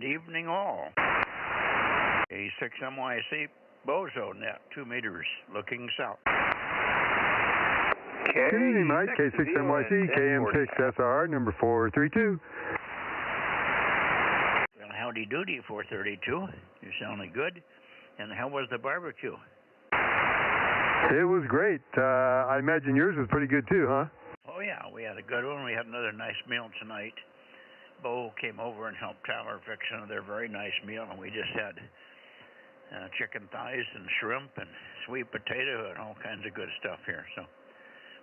Good evening all. A6MYC Bozo Net, 2 meters, looking south. Good evening, Mike. K6MYC, KM6SR, number 432. Well, howdy doody, 432. You're sounding good. And how was the barbecue? It was great. I imagine yours was pretty good too, huh? Oh yeah, we had a good one. We had another nice meal tonight. Bo came over and helped Tyler fix another very nice meal, and we just had chicken thighs and shrimp and sweet potato and all kinds of good stuff here. So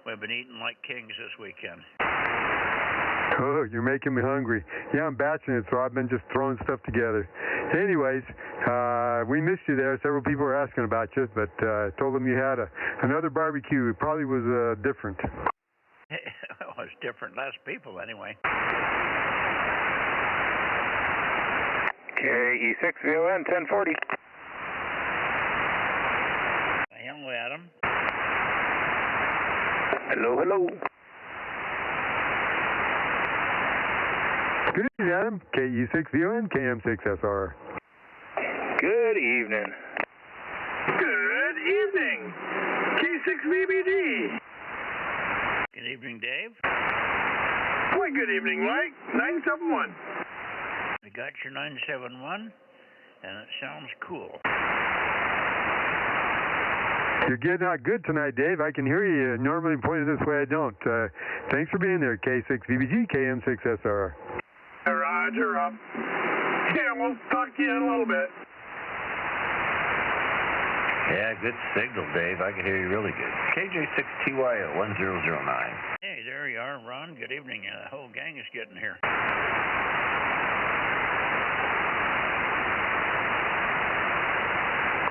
we've been eating like kings this weekend. Oh, you're making me hungry. Yeah, I'm batching it, so I've been just throwing stuff together. Anyways, we missed you there. Several people were asking about you, but told them you had another barbecue. It probably was different. It was different. Less people, anyway. KE6VON 1040. Hello, Adam. Hello, hello. Good evening, Adam. KE6VON, KM6SR. Good evening. Good evening. K6VBD. Good evening, Dave. Why, good evening, Mike. 971. We got your 971, and it sounds cool. You're getting out good tonight, Dave. I can hear you. Normally pointed this way, I don't. Thanks for being there, K6VBG, KM6SR. Roger up. Yeah, we'll talk to you in a little bit. Yeah, good signal, Dave. I can hear you really good. KJ6TYO 1009. Hey, there you are, Ron. Good evening. The whole gang is getting here.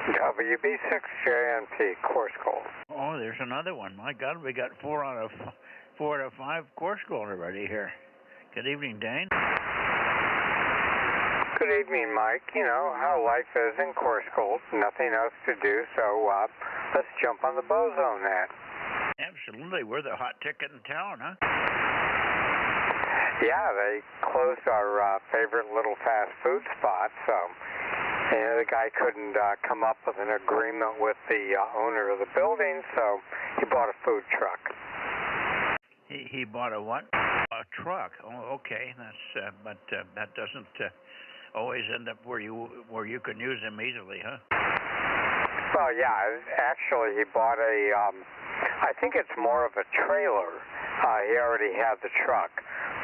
WB6JNP, course gold. Oh, there's another one. My God, we got 4 out of 5 course gold already here. Good evening, Dane. Good evening, Mike. You know how life is in course gold. Nothing else to do, so let's jump on the Bozo Net. Absolutely. We're the hot ticket in town, huh? Yeah, they closed our favorite little fast food spot, so the guy couldn't come up with an agreement with the owner of the building, so he bought a food truck. He bought a what? A truck. Oh, okay. That's but that doesn't always end up where you can use them easily, huh? Well, yeah. Actually, he bought I think it's more of a trailer. He already had the truck,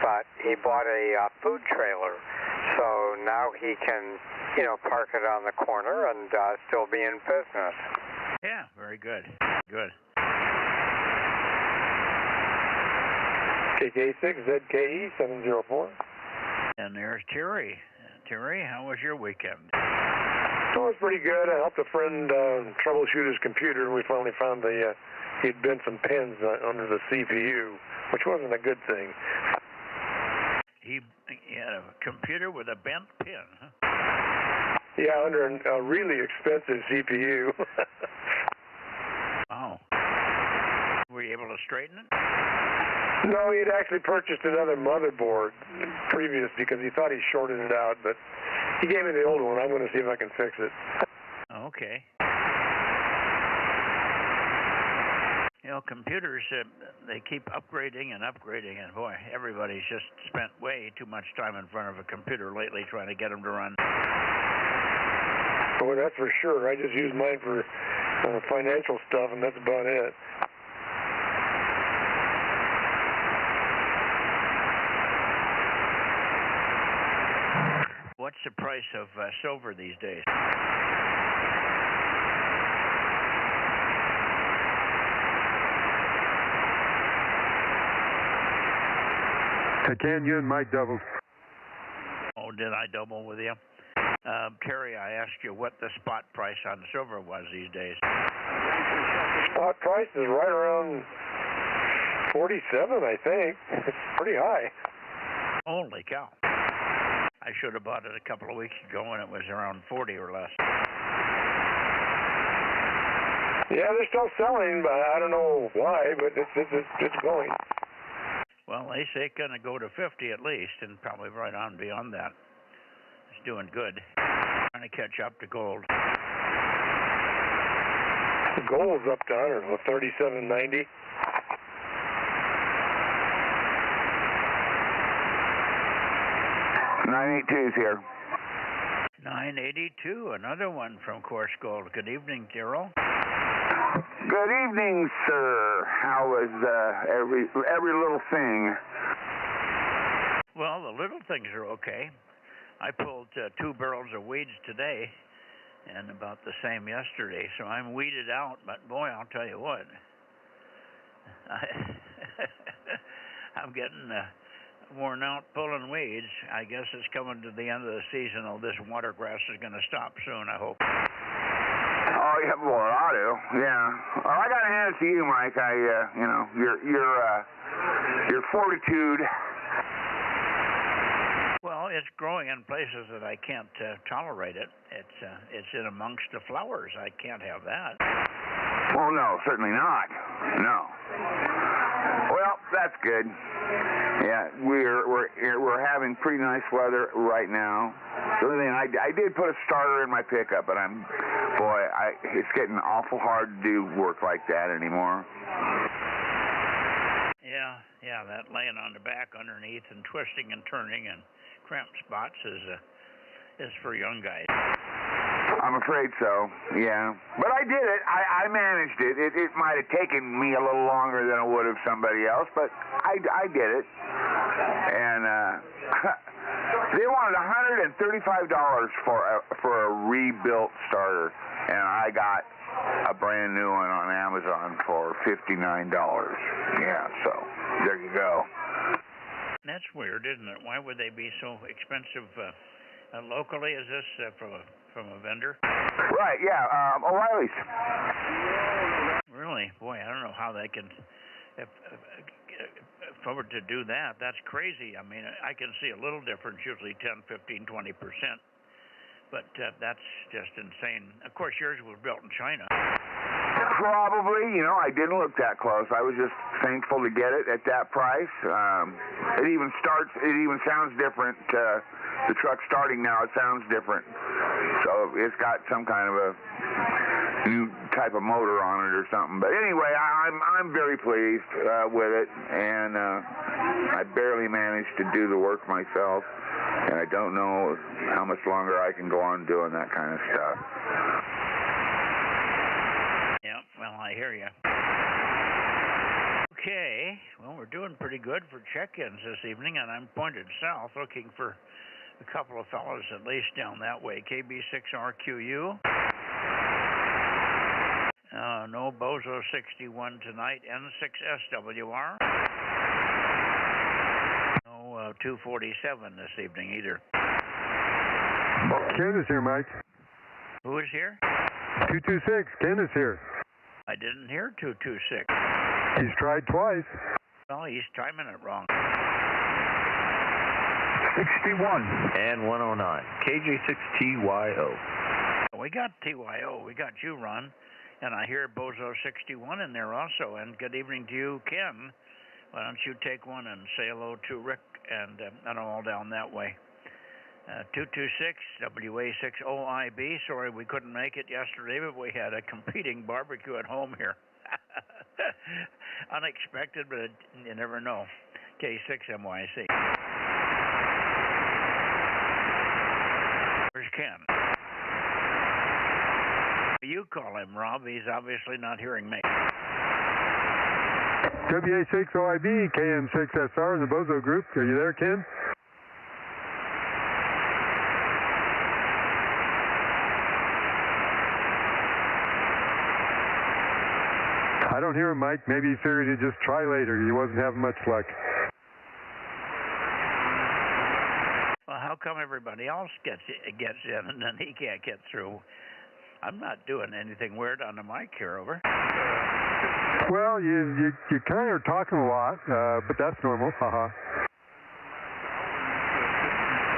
but he bought a food trailer, so now he can, park it on the corner and still be in business. Yeah, very good. Good. KK6ZKE 704. And there's Terry. Terry, how was your weekend? Oh, it was pretty good. I helped a friend troubleshoot his computer, and we finally found he'd bent some pins under the CPU, which wasn't a good thing. He had a computer with a bent pin, huh? Yeah, under a really expensive CPU. Oh. Were you able to straighten it? No, he had actually purchased another motherboard previous because he thought he shorted it out, but he gave me the old one. I'm going to see if I can fix it. Okay. Computers, they keep upgrading and upgrading, and boy, everybody's just spent way too much time in front of a computer lately trying to get them to run. Well, that's for sure. I just use mine for financial stuff, and that's about it. What's the price of silver these days? Can you and Mike doubled? Oh, did I double with you? Terry, I asked you what the spot price on silver was these days. Spot price is right around 47, I think. It's pretty high. Holy cow. I should have bought it a couple of weeks ago when it was around 40 or less. Yeah, they're still selling, but I don't know why, but it's going. Well, they say it's going to go to 50 at least, and probably right on beyond that. doing good. Trying to catch up to gold. The gold's up to 37.90. $982 is here. 982, another one from Course Gold. Good evening, Daryl. Good evening, sir. How was every little thing? Well, the little things are okay. I pulled 2 barrels of weeds today and about the same yesterday, so I'm weeded out, but boy, I'll tell you what. I'm getting worn out pulling weeds. I guess it's coming to the end of the season. Oh, this watergrass is going to stop soon, I hope. Oh yeah, boy, I do. Yeah. Well, I got to hand it to you, Mike. Your fortitude. Well, it's growing in places that I can't tolerate it. It's in amongst the flowers. I can't have that. Oh no, certainly not. No. Well, that's good. Yeah, we're having pretty nice weather right now. The only thing I did put a starter in my pickup, but it's getting awful hard to do work like that anymore. Yeah, that laying on the back underneath and twisting and turning and cramp spots is for young guys. I'm afraid so, yeah. But I did it. I managed it. It might have taken me a little longer than it would have somebody else, but I did it. And they wanted $135 for a rebuilt starter, and I got a brand new one on Amazon for $59. Yeah, so there you go. That's weird, isn't it? Why would they be so expensive locally? Is this from a vendor? Right, yeah, O'Reilly's. Really? Boy, I don't know how they can afford to do that. That's crazy. I mean, I can see a little difference, usually 10, 15, 20%. But that's just insane. Of course, yours was built in China. Probably, I didn't look that close. I was just thankful to get it at that price. It even sounds different. The truck starting now, it sounds different. So it's got some kind of a new type of motor on it or something. But anyway, I'm very pleased with it, and I barely managed to do the work myself, and I don't know how much longer I can go on doing that kind of stuff. Yeah, well, I hear you. Okay, well, we're doing pretty good for check-ins this evening, and I'm pointed south looking for a couple of fellows at least down that way. KB6RQU. No Bozo 61 tonight. N6SWR. No 247 this evening either. Ken is here, Mike. Who is here? 226. Ken is here. I didn't hear 226. He's tried twice. Well, he's timing it wrong. 61 and 109. KJ6TYO. We got TYO. We got you, Ron. And I hear Bozo 61 in there also. And good evening to you, Ken. Why don't you take one and say hello to Rick and all down that way. 226 WA6OIB. Sorry we couldn't make it yesterday, but we had a competing barbecue at home here. Unexpected, but you never know. K6MYC. Where's Ken? You call him, Rob. He's obviously not hearing me. WA6OIB, KM6SR, the Bozo Group. Are you there, Ken? I don't hear him, Mike. Maybe he figured he'd just try later. He wasn't having much luck. Well, how come everybody else gets in and then he can't get through? I'm not doing anything weird on the mic here, over. Well, you kind of are talking a lot, but that's normal. Well,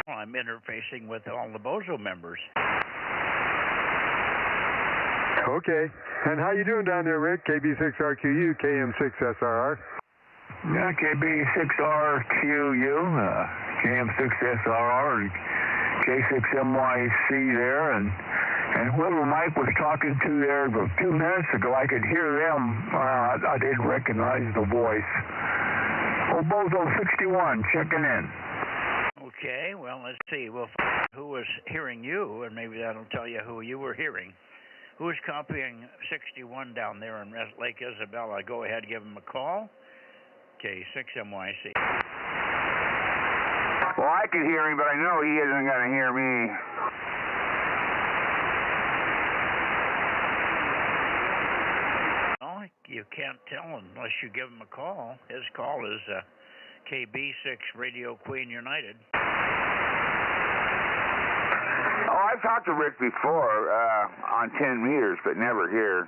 I'm interfacing with all the Bozo members. Okay. And how you doing down there, Rick? KB6RQU, KM6SRR. Yeah, KB6RQU, KM6SRR, and K6MYC there, and whoever Mike was talking to there a few minutes ago, I could hear them. I didn't recognize the voice. Oh, Bozo 61 checking in. Okay, well, let's see. We'll find out who was hearing you, and maybe that'll tell you who you were hearing. Who's copying 61 down there in Lake Isabella? Go ahead, give him a call. K6MYC. Well, I could hear him, but I know he isn't going to hear me. Well, you can't tell unless you give him a call. His call is KB6 Radio Queen United. Oh, I've talked to Rick before on 10 meters, but never here.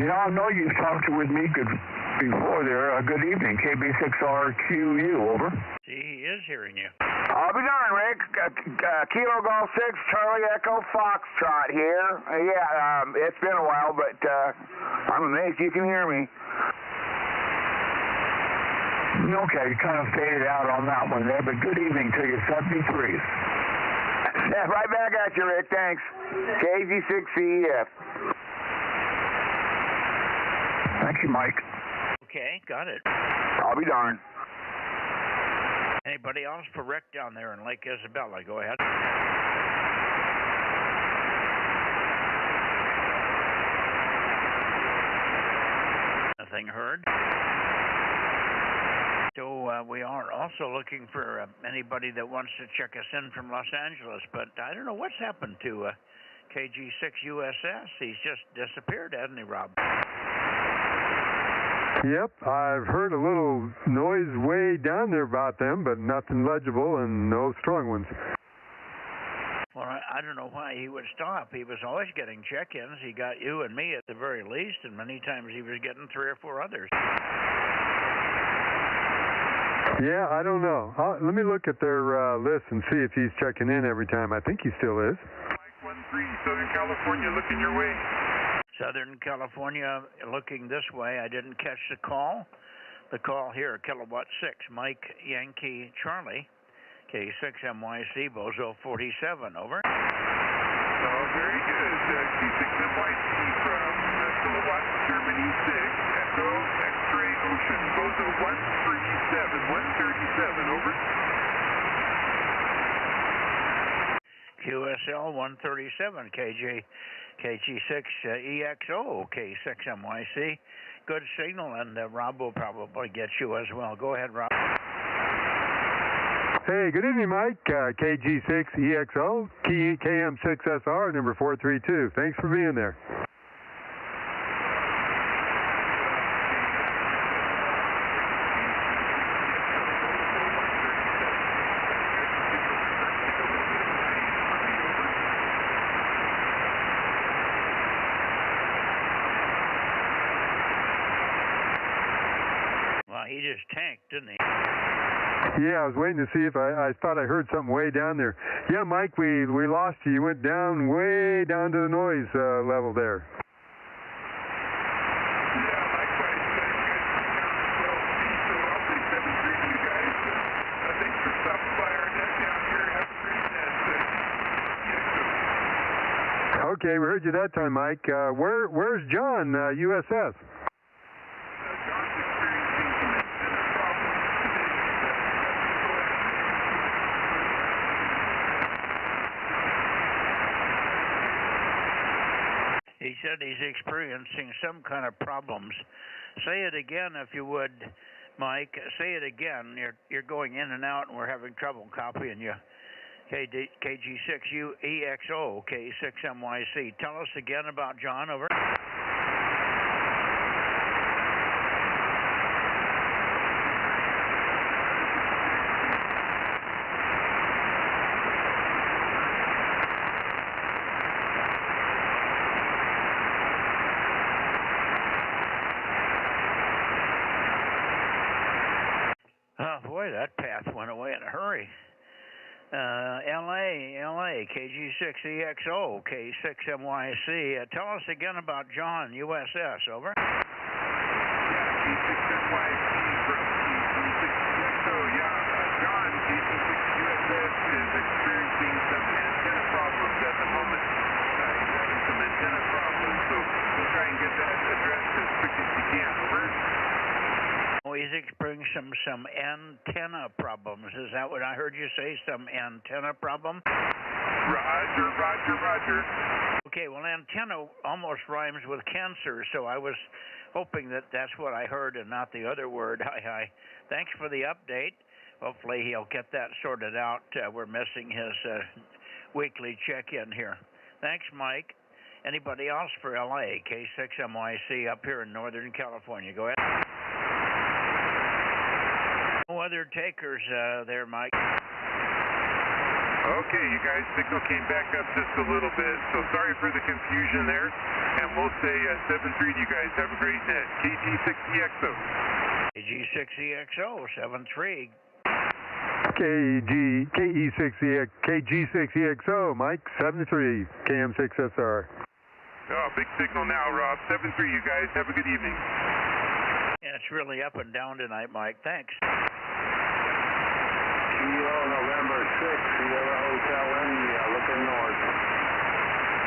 Yeah, I know you've talked with me before there. Good evening, KB6RQU, over. See, he is hearing you. I'll be darned, Rick. Kilo Golf 6, Charlie Echo Foxtrot here. It's been a while, but I'm amazed you can hear me. Okay, kind of faded out on that one there, but good evening to you, 73s. Yeah, right back at you, Rick, thanks. KG6CEF. Thank you, Mike. Okay, got it. I'll be darned. Anybody else for Rick down there in Lake Isabella? Go ahead. Nothing heard. So we are also looking for anybody that wants to check us in from Los Angeles, but I don't know what's happened to KG6USS. He's just disappeared, hasn't he, Rob? Yep, I've heard a little noise way down there about them, but nothing legible and no strong ones. Well, I don't know why he would stop. He was always getting check-ins. He got you and me at the very least, and many times he was getting 3 or 4 others. Yeah, I don't know. Let me look at their list and see if he's checking in every time. I think he still is. Mike 13, Southern California, looking your way. Southern California looking this way. I didn't catch the call. The call here, Kilowatt 6, Mike Yankee Charlie, K6MYC, Bozo 47, over. Oh, very good. K6MYC from Kilowatt, Germany 6, Echo, X-Ray Ocean, Bozo 137, over. QSL 137, KG6 EXO, K6MYC. Good signal, and Rob will probably get you as well. Go ahead, Rob. Hey, good evening, Mike. KG6 EXO, KM6SR, number 432. Thanks for being there. He just tanked, didn't he? Yeah, I was waiting to see if I thought I heard something way down there. Yeah, Mike, we lost you. You went down, way down to the noise level there. Yeah, likewise. Well, so I'll say 73 to you guys. Thanks for stopping by our net down here. Have a great net. Okay, we heard you that time, Mike. Where's John, USS? He said he's experiencing some kind of problems. Say it again, if you would, Mike. Say it again. You're going in and out, and we're having trouble copying you. KG6EXO, K6MYC. Tell us again about John, over. Oh, boy, that path went away in a hurry. LA, KG6EXO, K6MYC. Tell us again about John, USS, over. Yeah, K6MYC from K26EXO. Yeah, John, he's experiencing some antenna problems. Is that what I heard you say? Some antenna problem? Roger, roger, roger. Okay, well, antenna almost rhymes with cancer, so I was hoping that that's what I heard and not the other word. Hi. Thanks for the update. Hopefully he'll get that sorted out. We're missing his weekly check-in here. Thanks, Mike. Anybody else for LA? K6MYC up here in Northern California. Go ahead. No other takers there, Mike. Okay, you guys, signal came back up just a little bit, so sorry for the confusion there. And we'll say 7-3 to you guys. Have a great net. KG6EXO. KG6EXO, 7-3. KG6EXO, Mike, 73, KM6SR. Oh, big signal now, Rob. 7-3, you guys. Have a good evening. Yeah, it's really up and down tonight, Mike. Thanks. Kilo November 6, Sierra Hotel India, looking north.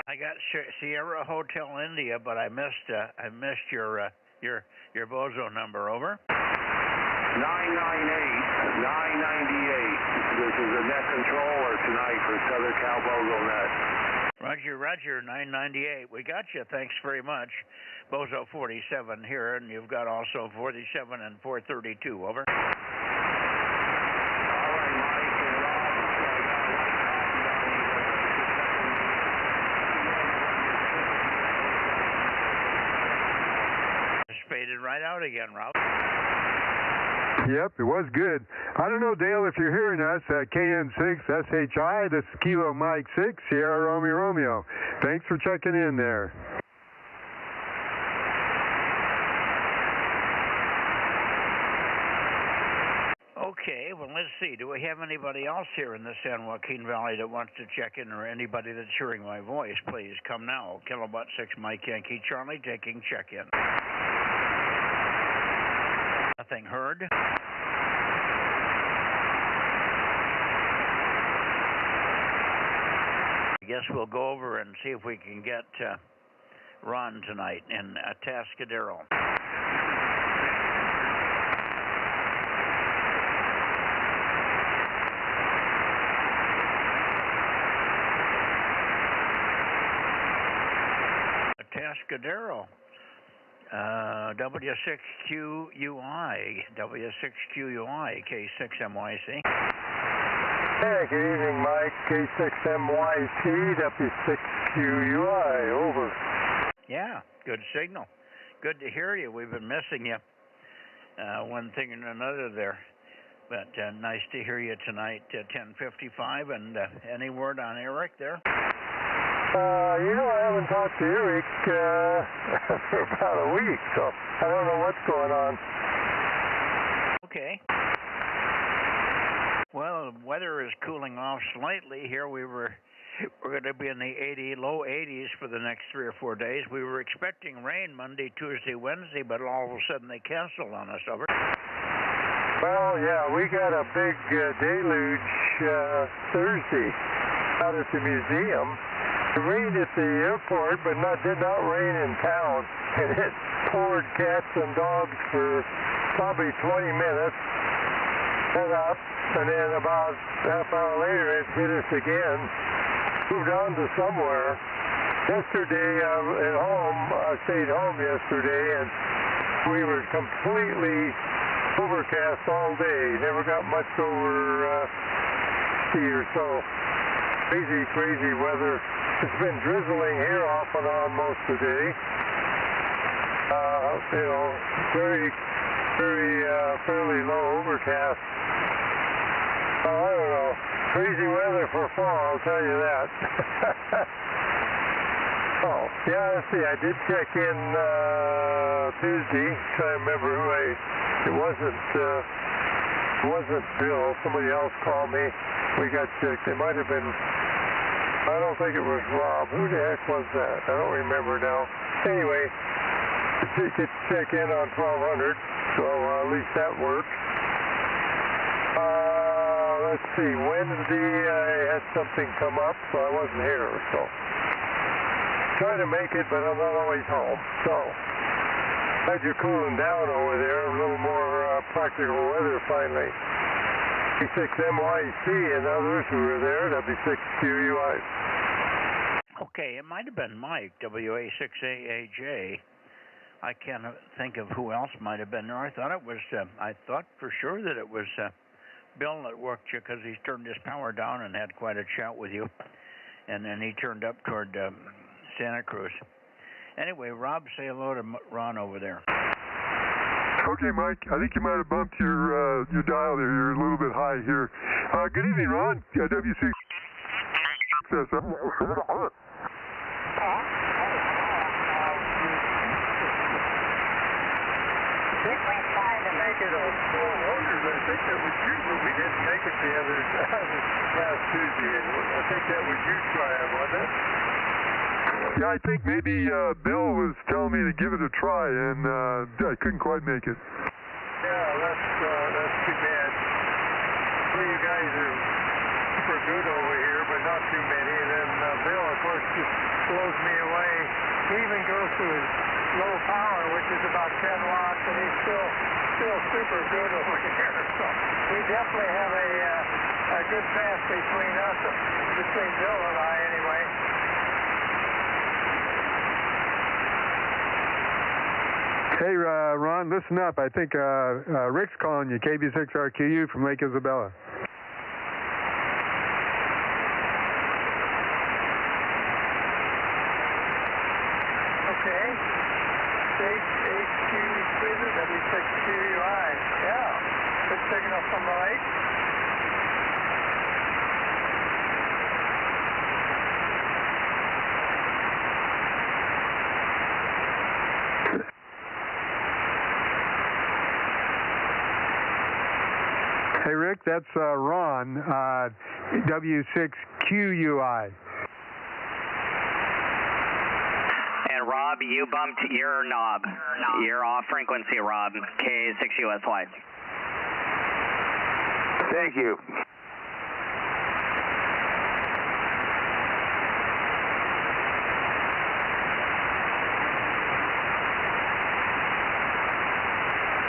I got Sierra Hotel India, but I missed your Bozo number. Over. 998. This is a net controller tonight for Southern Cal Bozo Net. Roger, 998. We got you. Thanks very much. Bozo 47 here, and you've got also 47 and 432. Over. Faded right out again, Rob. Yep, it was good. I don't know, Dale, if you're hearing us at KM6SHI. This is Kilo Mike 6, Sierra Romeo. Thanks for checking in there. Okay, well, let's see. Do we have anybody else here in the San Joaquin Valley that wants to check in, or anybody that's hearing my voice? Please come now. Kilowatt 6 Mike Yankee Charlie taking check-in. Nothing heard. I guess we'll go over and see if we can get Ron tonight in Atascadero. Atascadero. W6QUI, K6MYC. Hey, good evening, Mike. K6MYC, W6QUI, over. Yeah, good signal. Good to hear you. We've been missing you. One thing and another there. But nice to hear you tonight at 10:55. And any word on Eric there? I haven't talked to Eric for about a week, so I don't know what's going on. Okay. Well, the weather is cooling off slightly here. We're going to be in the low 80s for the next 3 or 4 days. We were expecting rain Monday, Tuesday, Wednesday, but all of a sudden they canceled on us. Over. Well, yeah, we got a big deluge Thursday out at the museum. It rained at the airport, but did not rain in town. And it poured cats and dogs for probably 20 minutes, set up, and then about half hour later it hit us again, moved on to somewhere. Yesterday at home, I stayed home yesterday, and we were completely overcast all day. Never got much over here, so crazy weather. It's been drizzling here off and on most of the day. Fairly low overcast. I don't know. Crazy weather for fall, I'll tell you that. Oh, yeah, let's see. I did check in Tuesday. Trying to remember who it wasn't Bill. Somebody else called me. We got checked. It might have been, I don't think it was Rob. Who the heck was that? I don't remember now. Anyway, you could check in on 1200, so at least that works. Let's see. Wednesday I had something come up, so I wasn't here. So trying to make it, but I'm not always home. So glad you're cooling down over there. A little more tropical weather finally. W6MYC and others who were there, W6QUI. Okay, it might have been Mike, WA6AAJ. I can't think of who else might have been there. I thought for sure that it was Bill that worked you, because he's turned his power down and had quite a chat with you. And then he turned up toward Santa Cruz. Anyway, Rob, say hello to Ron over there. Okay, Mike, I think you might have bumped your dial there. You're a little bit high here. Good evening, Ron. W6. I think we're trying to make it a full order, but I think that was you, but we didn't make it the other last Tuesday. I think that was you trying, wasn't it? Yeah, I think maybe Bill was telling me to give it a try, and I couldn't quite make it. Yeah, that's too bad. Well, you guys are super good over here, but not too many. And then Bill, of course, just blows me away. He even goes to his low power, which is about 10 watts, and he's still super good over here. So we definitely have a good pass between us, between Bill and I, anyway. Hey, Ron, listen up. I think Rick's calling you, KB6RQU from Lake Isabella. Okay. HQ Sweden, W6QUI. Yeah. Good signal from the lake. Hey, Rick, that's Ron, W6QUI. And Rob, you bumped your knob. You're off frequency, Rob. K6USY. Thank you.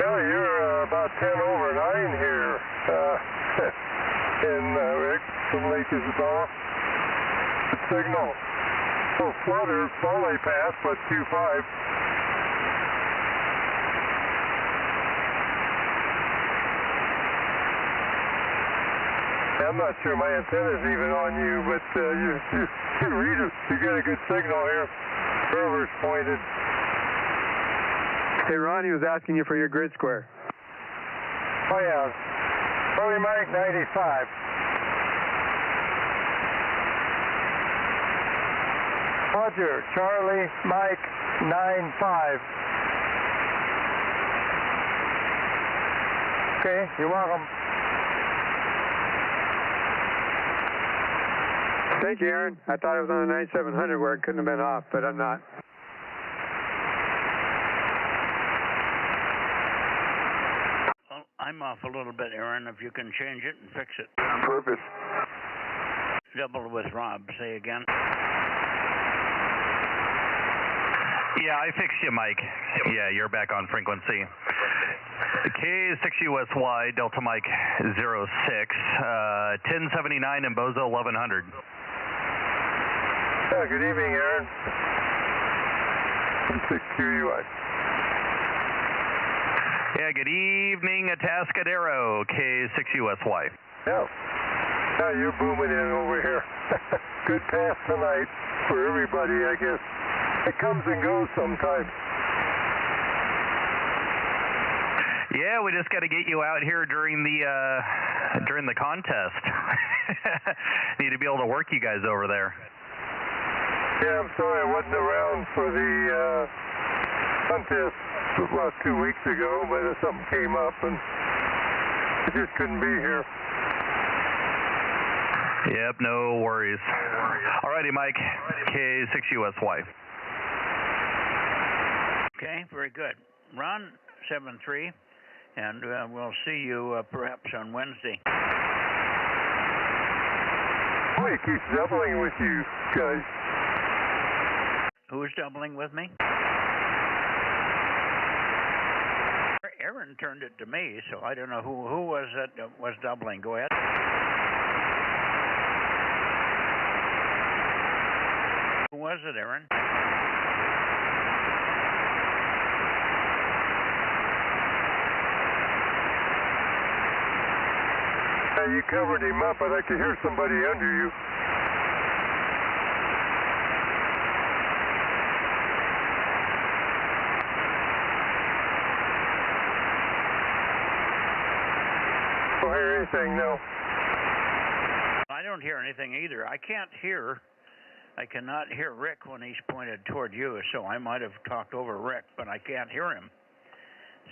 Well, you're about 10 over 9 here in Rick from Lake Isabella. Signal. Little flutter, slowly pass, but 2.5. I'm not sure my antenna's even on you, but you read us. You get a good signal here. Server's pointed. Hey, Ron, he was asking you for your grid square. Oh, yeah. Early Mike 95. Roger, Charlie, Mike 95. Okay, you're welcome. Thank you, Aaron. I thought it was on the 9700 where it couldn't have been off, but I'm not. Well, I'm off a little bit, Aaron. If you can change it and fix it. On purpose. Double with Rob. Say again. Yeah, I fixed you, Mike. Yeah, you're back on frequency. K6USY, Delta Mike 06, 1079 and Bozo 1100. Good evening, Aaron. 6QUI. Yeah, good evening, Atascadero, K6USY. Yeah. Now you're booming in over here. Good pass tonight for everybody, I guess. It comes and goes sometimes. Yeah, we just got to get you out here during the contest. Need to be able to work you guys over there. Yeah, I'm sorry I wasn't around for the contest about 2 weeks ago, but something came up and I just couldn't be here. Yep, no worries. Alrighty, Mike, K6USY. Okay, very good. Ron, 7-3, and we'll see you perhaps on Wednesday. Boy, it keeps doubling with you guys. Who's doubling with me? Aaron turned it to me, so I don't know who was it that was doubling. Go ahead. Who was it, Aaron? You covered him up, but I could hear somebody under you. I don't hear anything, no. I don't hear anything either. I cannot hear Rick when he's pointed toward you, so I might have talked over Rick, but I can't hear him.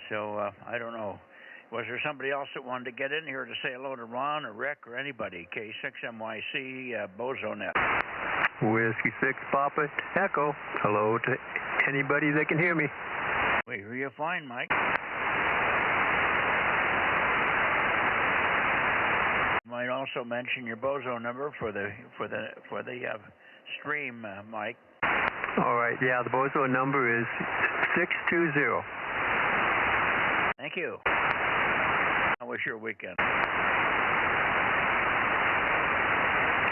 So I don't know. Was there somebody else that wanted to get in here to say hello to Ron or Rick or anybody? K6MYC, Bozo Net. Whiskey 6 Papa Echo. Hello to anybody that can hear me. We hear you fine, Mike. You might also mention your Bozo number for the stream, Mike. All right, yeah, the Bozo number is 620. Thank you. How was your weekend?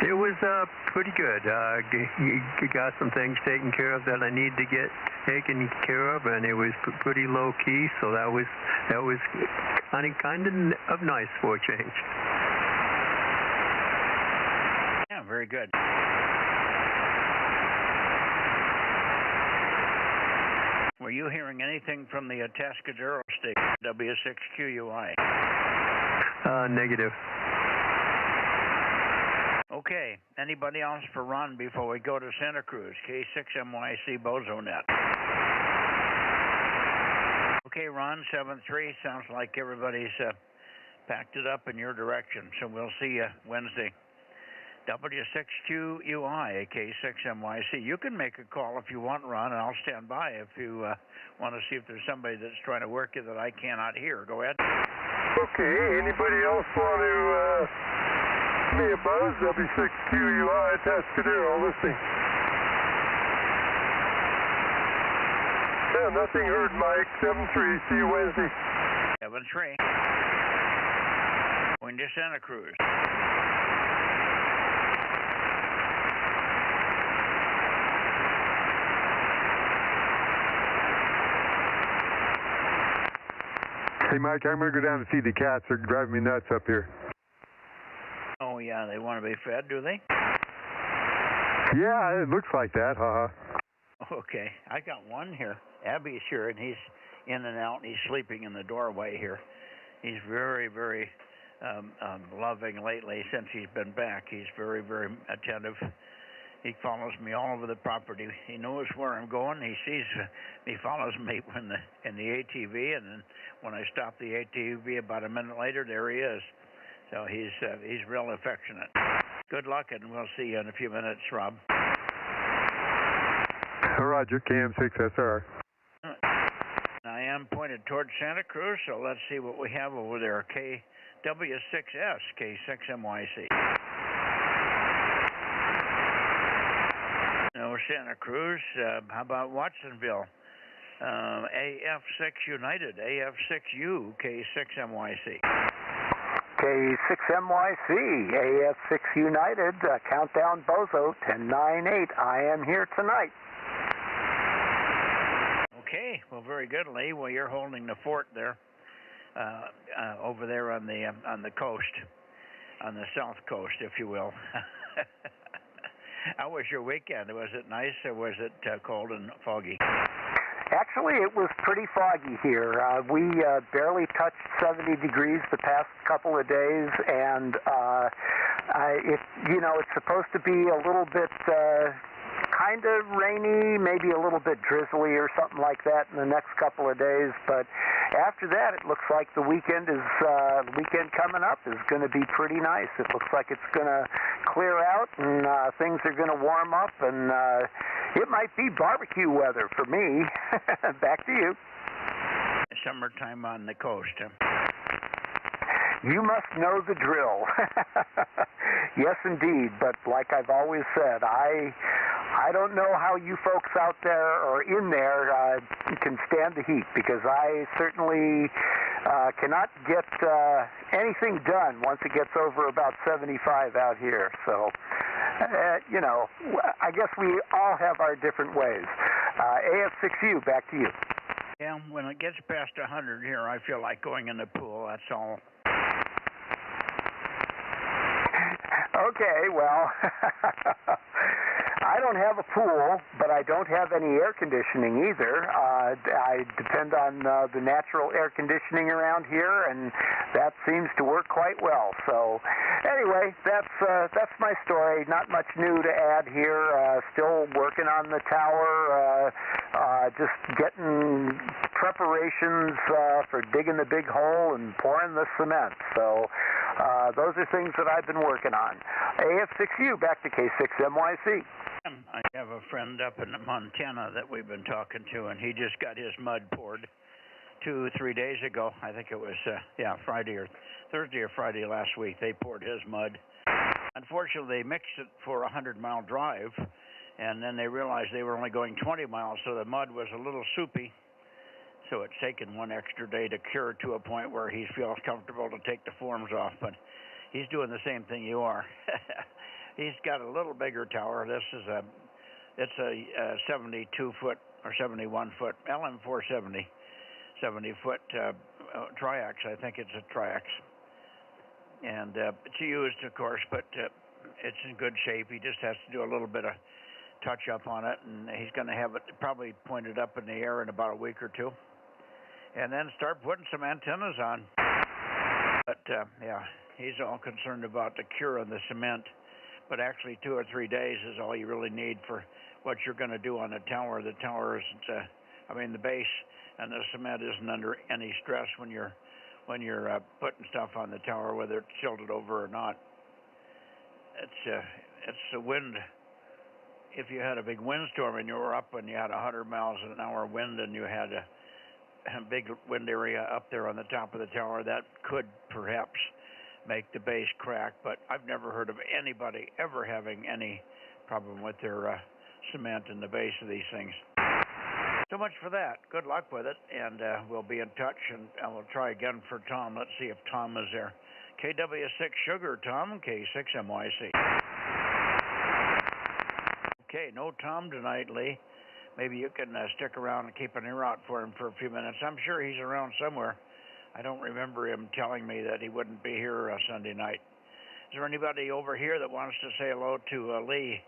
It was pretty good. Got some things taken care of that I need to get taken care of, and it was pretty low key, so that was kind of nice for a change. Yeah, very good. Were you hearing anything from the Atascadero station, W6QUI? Negative. Okay. Anybody else for Ron before we go to Santa Cruz? K6MYC Bozo Net. Okay, Ron, 7-3. Sounds like everybody's packed it up in your direction, so we'll see you Wednesday. W6QUI, K6MYC. You can make a call if you want, Ron, and I'll stand by if you want to see if there's somebody that's trying to work you that I cannot hear. Go ahead. Okay, anybody else want to give me a buzz? W6QUI, Atascadero, listening. Yeah, nothing heard, Mike. 7-3, see you Wednesday. 7-3. Going to Santa Cruz. Hey, Mike, I'm going to go down and see the cats. They're driving me nuts up here. Oh, yeah, they want to be fed, do they? Yeah, it looks like that, haha. Okay, I got one here. Abby's here, and he's in and out, and he's sleeping in the doorway here. He's very, very loving lately since he's been back. He's very, very attentive. He follows me all over the property. He knows where I'm going. He sees me, follows me in the ATV, and then when I stop the ATV about a minute later, there he is. So he's real affectionate. Good luck, and we'll see you in a few minutes, Rob. Roger, KM6SR. I am pointed towards Santa Cruz, so let's see what we have over there. KW6S, K6MYC. No Santa Cruz. How about Watsonville? AF6 United, AF6U, K6MYC. K6MYC, AF6 United, Countdown Bozo, 1098. I am here tonight. Okay, well, very good, Lee. Well, you're holding the fort there, over there on the coast, on the south coast, if you will. How was your weekend? Was it nice, or was it cold and foggy? Actually, it was pretty foggy here. We barely touched 70 degrees the past couple of days, and it's supposed to be a little bit kind of rainy, maybe a little bit drizzly or something like that in the next couple of days. But after that, it looks like the weekend coming up is going to be pretty nice. It looks like it's going to clear out, and things are going to warm up, and it might be barbecue weather for me. Back to you. Summertime on the coast. You must know the drill. Yes, indeed. But like I've always said, I don't know how you folks out there or in there can stand the heat, because I certainly cannot get anything done once it gets over about 75 out here. So, you know, I guess we all have our different ways. AF6U, back to you. Yeah, when it gets past 100 here, I feel like going in the pool, that's all. Okay, well, I don't have a pool, but I don't have any air conditioning either. I depend on the natural air conditioning around here, and that seems to work quite well. So, anyway, that's my story. Not much new to add here. Still working on the tower. Just getting preparations for digging the big hole and pouring the cement. So, those are things that I've been working on. AF6U, back to K6MYC. I have a friend up in Montana that we've been talking to, and he just got his mud poured 2-3 days ago. I think it was, Friday or Thursday or Friday last week. They poured his mud. Unfortunately, they mixed it for a 100-mile drive, and then they realized they were only going 20 miles, so the mud was a little soupy. So it's taken one extra day to cure to a point where he feels comfortable to take the forms off, but he's doing the same thing you are. He's got a little bigger tower. This is it's a 72-foot or 71-foot LM470, 70-foot triax. I think it's a triax, and it's used, of course, but it's in good shape. He just has to do a little bit of touch-up on it, and he's going to have it probably pointed up in the air in about a week or two, and then start putting some antennas on. But he's all concerned about the cure on the cement. But actually 2 or 3 days is all you really need for what you're going to do on the tower. The tower isn't, the base and the cement isn't under any stress when you're putting stuff on the tower, whether it's tilted over or not. It's the wind. If you had a big windstorm and you were up and you had 100 miles an hour wind and you had a big wind area up there on the top of the tower, that could perhaps make the base crack, but I've never heard of anybody ever having any problem with their cement in the base of these things. So much for that. Good luck with it, and we'll be in touch, and I will try again for Tom. Let's see if Tom is there. KW6 Sugar, Tom, K6MYC. Okay, no Tom tonight, Lee. Maybe you can stick around and keep an ear out for him for a few minutes. I'm sure he's around somewhere. I don't remember him telling me that he wouldn't be here Sunday night. Is there anybody over here that wants to say hello to Lee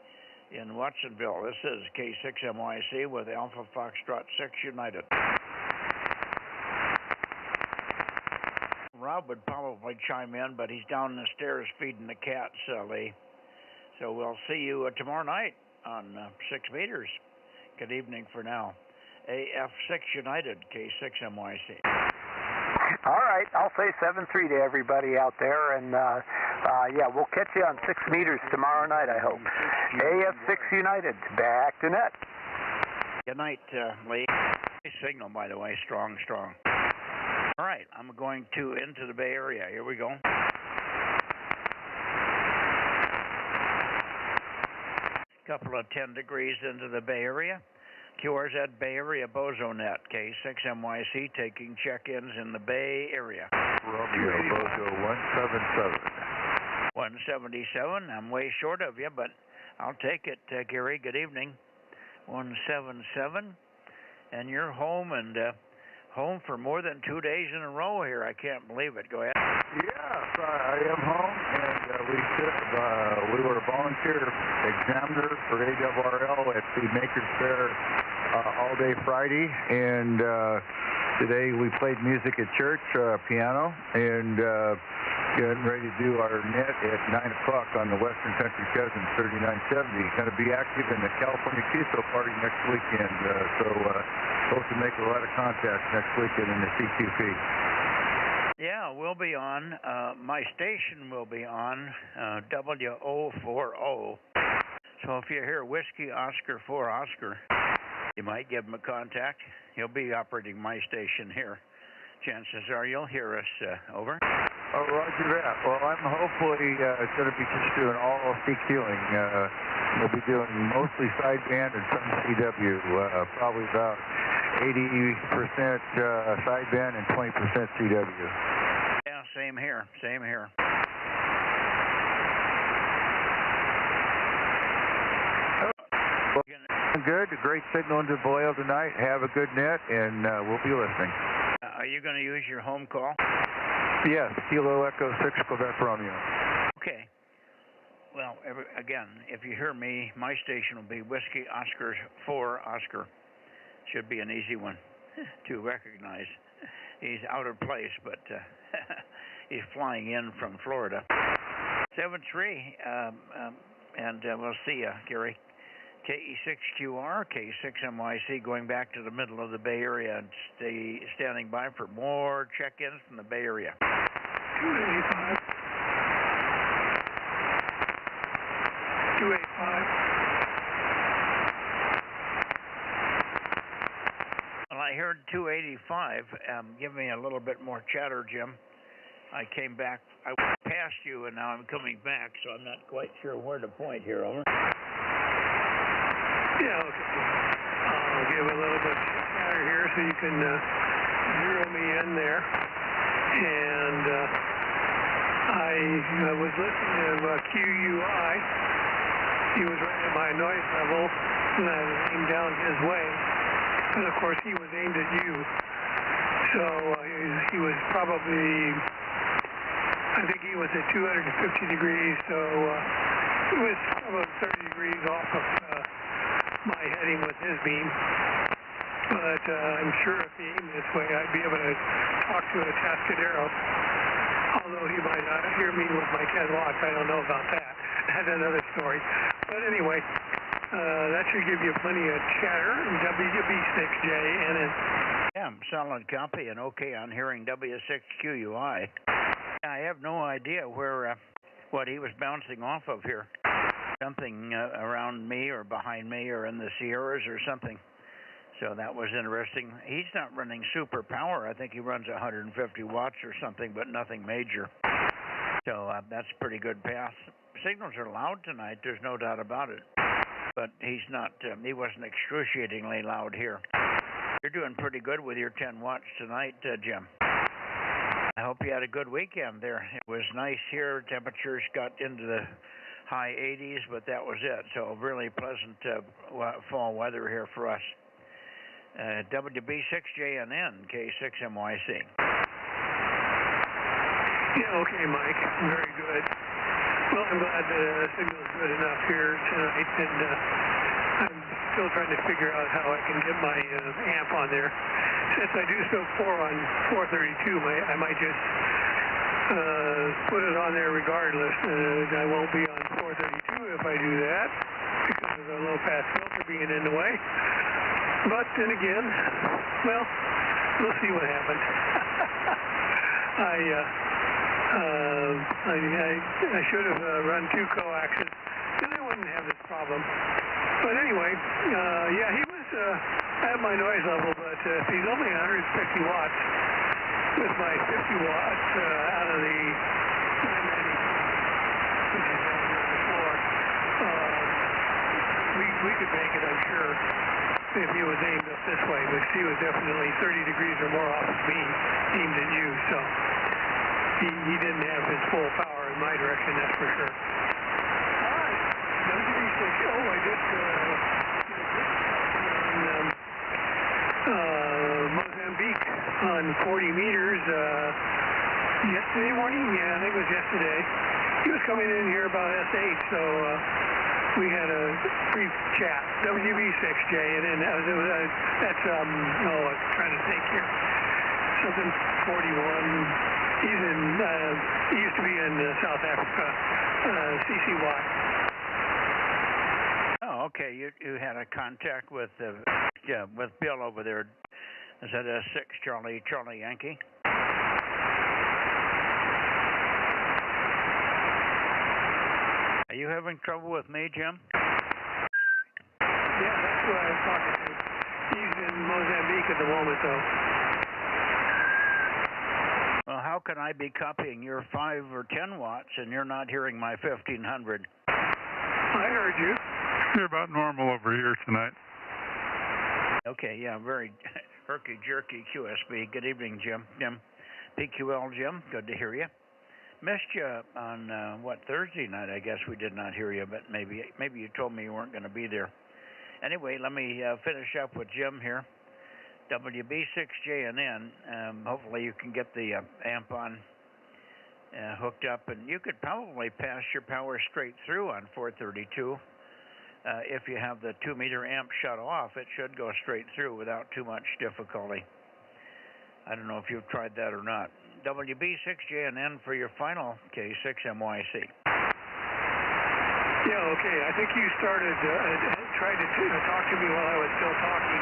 in Watsonville? This is K6MYC with Alpha Foxtrot 6 United. Rob would probably chime in, but he's down the stairs feeding the cats, Lee. So we'll see you tomorrow night on 6 meters. Good evening for now. AF6 United, K6MYC. All right, I'll say 7-3 to everybody out there, and we'll catch you on 6 meters tomorrow night, I hope. AF6 United, back to net. Good night, Lee. Signal, by the way, strong. All right, I'm going into the Bay Area. Here we go. Couple of 10 degrees into the Bay Area. QRZ Bay Area Bozo Net, K6MYC, taking check-ins in the Bay Area. Romeo Bozo 177. 177, I'm way short of you, but I'll take it, Gary. Good evening. 177, and you're home, and home for more than 2 days in a row here. I can't believe it. Go ahead. Yes, I am home, and we were a volunteer examiner for ARRL at the Makers Fair all day Friday, and today we played music at church, piano, and getting ready to do our net at 9 o'clock on the Western Country Cousins 3970. Going to be active in the California Queso Party next weekend, so hope to make a lot of contacts next weekend in the CQP. Yeah, we'll be on. My station will be on WO40. So if you hear Whiskey Oscar 4 Oscar, you might give him a contact. He'll be operating my station here. Chances are you'll hear us. Over. Oh, roger that. Well, I'm hopefully going to be just doing all CQing. We'll be doing mostly sideband and some CW, probably about 80% sideband and 20% CW. Yeah, same here. Same here. Good. A great signal into Vallejo tonight. Have a good net, and we'll be listening. Are you going to use your home call? Yes, Kilo Echo 6 Quebec Romeo. Okay. Well, again, if you hear me, my station will be Whiskey Oscar 4 Oscar. Should be an easy one to recognize. He's out of place, but he's flying in from Florida. 7-3, and we'll see you, Gary. KE6QR, K6MYC, going back to the middle of the Bay Area, and standing by for more check-ins from the Bay Area. 285. 285. Well, I heard 285. Give me a little bit more chatter, Jim. I came back. I went past you, and now I'm coming back, so I'm not quite sure where to point here. Over. Yeah, okay. I'll give a little bit of chatter here so you can zero me in there. And I was listening to QUI. He was right at my noise level, and I was aimed down his way. And of course, he was aimed at you. So he was probably, I think he was at 250 degrees, so he was about 30 degrees off of my heading with his beam, but I'm sure if he aimed this way, I'd be able to talk to a Tascadero, although he might not hear me with my 10 watts. I don't know about that. That's another story. But anyway, that should give you plenty of chatter. WB6JNN. Yeah, solid copy and okay on hearing W6QUI. I have no idea where what he was bouncing off of here. Something around me or behind me or in the Sierras or something. So that was interesting. He's not running super power. I think he runs 150 watts or something, but nothing major. So that's pretty good pass. Signals are loud tonight. There's no doubt about it. But he's not. He wasn't excruciatingly loud here. You're doing pretty good with your 10 watts tonight, Jim. I hope you had a good weekend there. It was nice here. Temperatures got into the high 80s, but that was it. So really pleasant fall weather here for us. WB6JNN, K6MYC. Yeah, okay, Mike. Very good. Well, I'm glad the signal's good enough here tonight, and I'm still trying to figure out how I can get my amp on there. Since I do still 4 on 432, I might just put it on there regardless. I won't be on 432 if I do that because of the low-pass filter being in the way. But then again, well, we'll see what happens. I should have run 2 coaxes, then I wouldn't have this problem. But anyway, yeah, he was at my noise level, but if he's only 150 watts, with my 50 watts out of the 990, which is down here on the floor, we could make it, I'm sure, if he was aimed up this way, because he was definitely 30 degrees or more off of me, aimed at you, so he didn't have his full power in my direction, that's for sure. All right, WB6, I just Mozambique on 40 meters yesterday morning. Yeah, I think it was yesterday. He was coming in here about S8, so we had a brief chat. WB6J, and then that's I'm trying to think here. Something 41. He's in. He used to be in South Africa. CC Watt. Oh, okay. You had a contact with with Bill over there. Is that a 6 Charlie Yankee? Are you having trouble with me, Jim? Yeah, that's who I was talking to. He's in Mozambique at the moment, though. Well, how can I be copying your 5 or 10 watts and you're not hearing my 1500? I heard you. You're about normal over here tonight. Okay, yeah, very Herky Jerky QSB. Good evening, Jim. PQL, Jim, good to hear you. Missed you on, Thursday night? I guess we did not hear you, but maybe you told me you weren't going to be there. Anyway, let me finish up with Jim here. WB6JNN, hopefully you can get the amp on hooked up, and you could probably pass your power straight through on 432. If you have the 2-meter amp shut off, it should go straight through without too much difficulty. I don't know if you've tried that or not. WB6JNN for your final K6MYC. Yeah, okay. I think you started, tried to talk to me while I was still talking.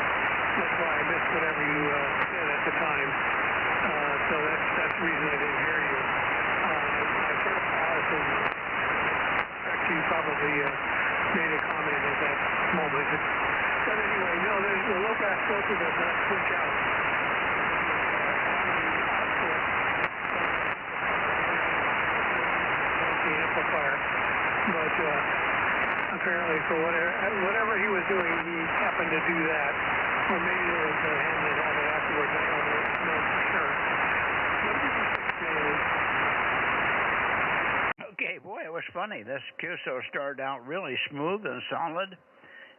That's why I missed whatever you said at the time. So that's the reason I didn't hear you. I sort of paused and you probably made a comment at that moment. But anyway, no, the low-pass filter does not switch out. The amplifier, but apparently for whatever he was doing, he happened to do that, or maybe there was a hand that had it afterwards. I don't know for sure. Okay, boy, it was funny. This QSO started out really smooth and solid,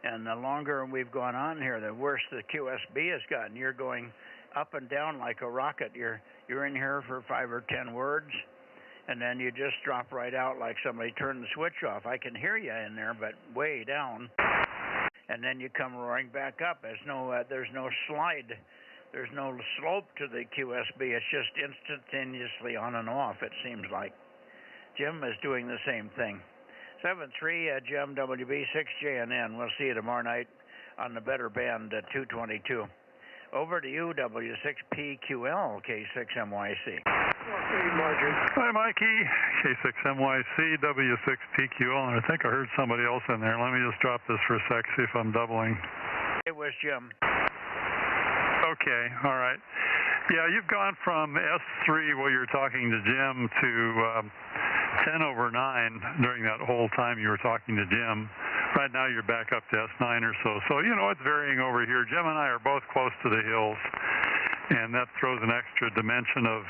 and the longer we've gone on here, the worse the QSB has gotten. You're going up and down like a rocket. You're in here for 5 or 10 words, and then you just drop right out like somebody turned the switch off. I can hear you in there, but way down. And then you come roaring back up. There's no slide. There's no slope to the QSB. It's just instantaneously on and off, it seems like. Jim is doing the same thing. 7-3, Jim, WB6JNN. We'll see you tomorrow night on the better band at 222. Over to you, W6PQL, K6MYC. Okay, Marjorie. Hi, Mikey. K6MYC, W6PQL, and I think I heard somebody else in there. Let me just drop this for a sec, see if I'm doubling. It was Jim. Okay, all right. Yeah, you've gone from S3 while you're talking to Jim to 10/9 during that whole time you were talking to Jim. Right now you're back up to S9 or so. So, it's varying over here. Jim and I are both close to the hills, and that throws an extra dimension of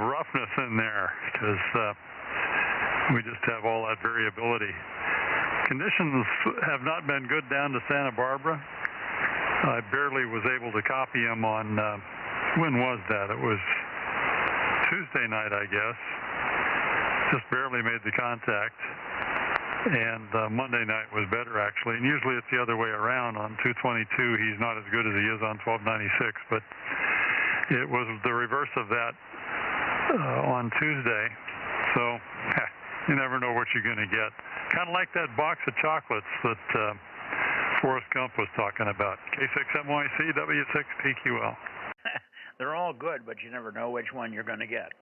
roughness in there because we just have all that variability. Conditions have not been good down to Santa Barbara. I barely was able to copy him on, when was that? It was Tuesday night, I guess. Just barely made the contact. And Monday night was better, actually. And usually it's the other way around. On 222, he's not as good as he is on 1296. But it was the reverse of that on Tuesday. So you never know what you're going to get. Kind of like that box of chocolates that Forrest Gump was talking about. K6MYC, W6PQL. They're all good, but you never know which one you're going to get.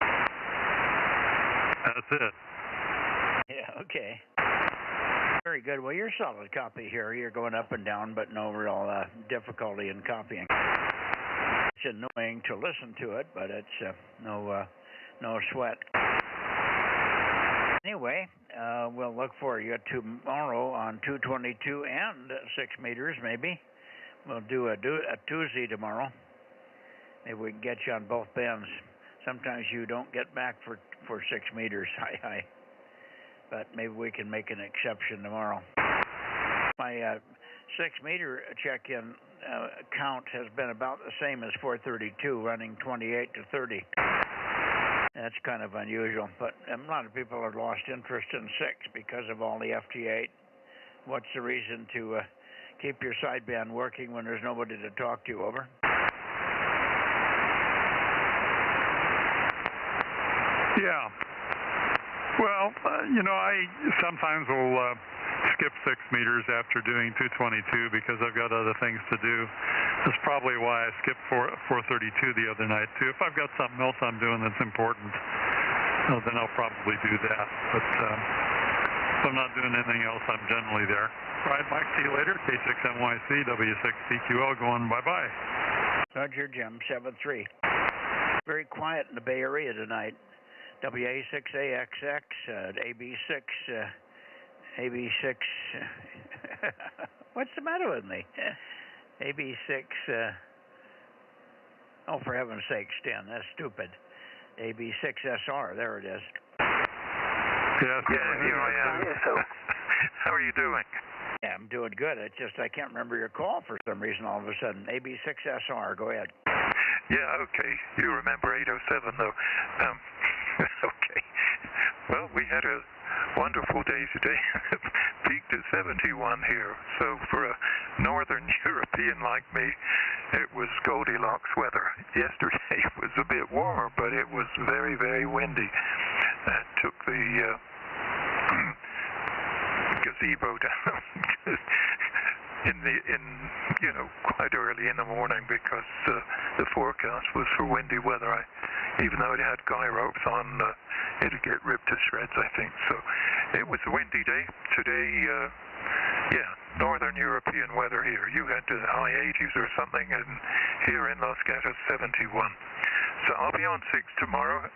That's it. Yeah, okay. Very good. Well, you're solid copy here. You're going up and down, but no real difficulty in copying. It's annoying to listen to it, but it's no sweat. Anyway, we'll look for you tomorrow on 222 and 6 meters, maybe. We'll do a Tuesday tomorrow. Maybe we can get you on both bands. Sometimes you don't get back for 6 meters. Hi. But maybe we can make an exception tomorrow. My 6-meter check-in count has been about the same as 432, running 28 to 30. That's kind of unusual, but a lot of people have lost interest in 6 because of all the FT8. What's the reason to keep your sideband working when there's nobody to talk to? Over. Yeah. Well, I sometimes will skip 6 meters after doing 222 because I've got other things to do. That's probably why I skipped 432 the other night, too. If I've got something else I'm doing that's important, then I'll probably do that. But if I'm not doing anything else, I'm generally there. All right, Mike, see you later. K6MYC, W6PQL going bye-bye. Roger, Jim, 7-3. Very quiet in the Bay Area tonight. WA6AXX, AB6, what's the matter with me? AB6, Oh, for heaven's sake, Stan, that's stupid. AB6SR, there it is. Yes, here I am. How are you doing? Yeah, I'm doing good. It's just I can't remember your call for some reason all of a sudden. AB6SR, go ahead. Yeah, okay. You remember 807, though. Okay. Well, we had a wonderful day today. Peaked at 71 here. So for a northern European like me, it was Goldilocks weather. Yesterday was a bit warmer, but it was very, very windy. That took the gazebo down quite early in the morning because the forecast was for windy weather. Even though it had guy ropes on, it'd get ripped to shreds, I think. So it was a windy day today. Northern European weather here. You had high 80s or something, and here in Los Gatos 71. So I'll be on 6 tomorrow. If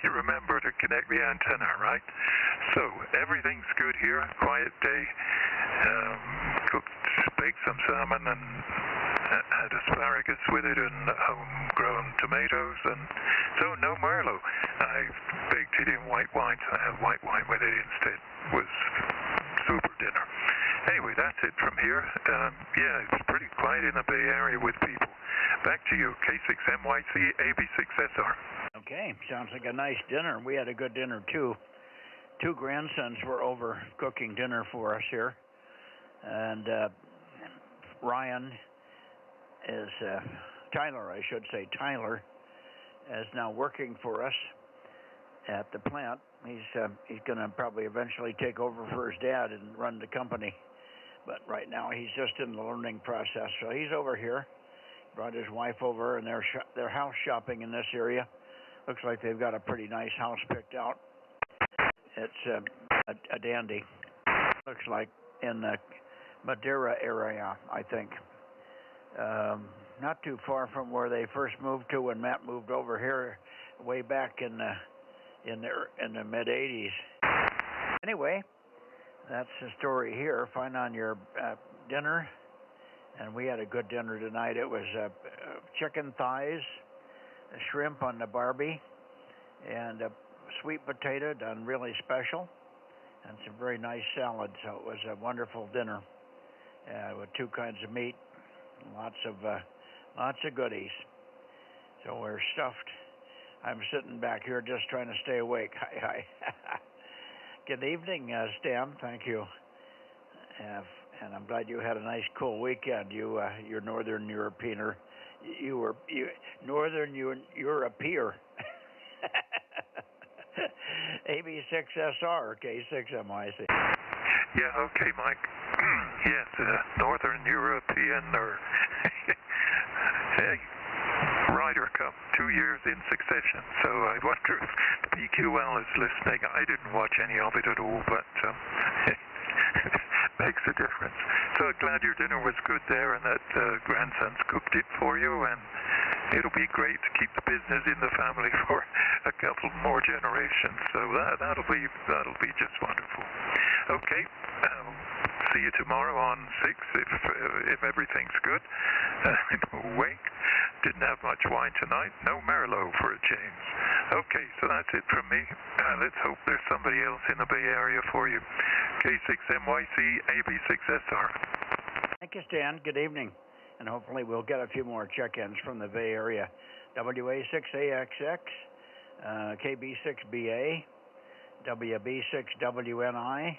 I remember to connect the antenna, right? So everything's good here. Quiet day. Baked some salmon and had asparagus with it and homegrown tomatoes, and so no Merlot. I baked it in white wine, so I had white wine with it instead. It was super dinner. Anyway, that's it from here. It's pretty quiet in the Bay Area with people. Back to you, K6MYC, AB6SR. Okay, sounds like a nice dinner. We had a good dinner, too. 2 grandsons were over cooking dinner for us here. And Ryan is, Tyler is now working for us at the plant. He's going to probably eventually take over for his dad and run the company. But right now he's just in the learning process. So he's over here. Brought his wife over, and they're house shopping in this area. Looks like they've got a pretty nice house picked out. It's a dandy. Looks like in the Madeira area, I think. Not too far from where they first moved to when Matt moved over here, way back in the mid '80s. Anyway, that's the story here. Fine on your dinner, and we had a good dinner tonight. It was chicken thighs, shrimp on the Barbie, and a sweet potato done really special, and some very nice salad. So it was a wonderful dinner with 2 kinds of meat, lots of goodies. So we're stuffed. I'm sitting back here just trying to stay awake. Hi. Good evening, Stan. Thank you. And I'm glad you had a nice, cool weekend. You're Northern Europeaner. Northern Europeer. AB6SR, K6MYC. Yeah, okay, Mike. Yes, Northern European or Ryder Cup 2 years in succession. So I wonder if PQL is listening. I didn't watch any of it at all, but it makes a difference. So glad your dinner was good there and that grandsons cooked it for you, and it'll be great to keep the business in the family for a couple more generations. So that'll be just wonderful. Okay, see you tomorrow on 6 if everything's good. I'm awake. Didn't have much wine tonight. No Merlot for a change. Okay, so that's it from me. Let's hope there's somebody else in the Bay Area for you. K6MYC, AB6SR. Thank you, Stan. Good evening. And hopefully we'll get a few more check-ins from the Bay Area. WA6AXX, KB6BA, WB6WNI,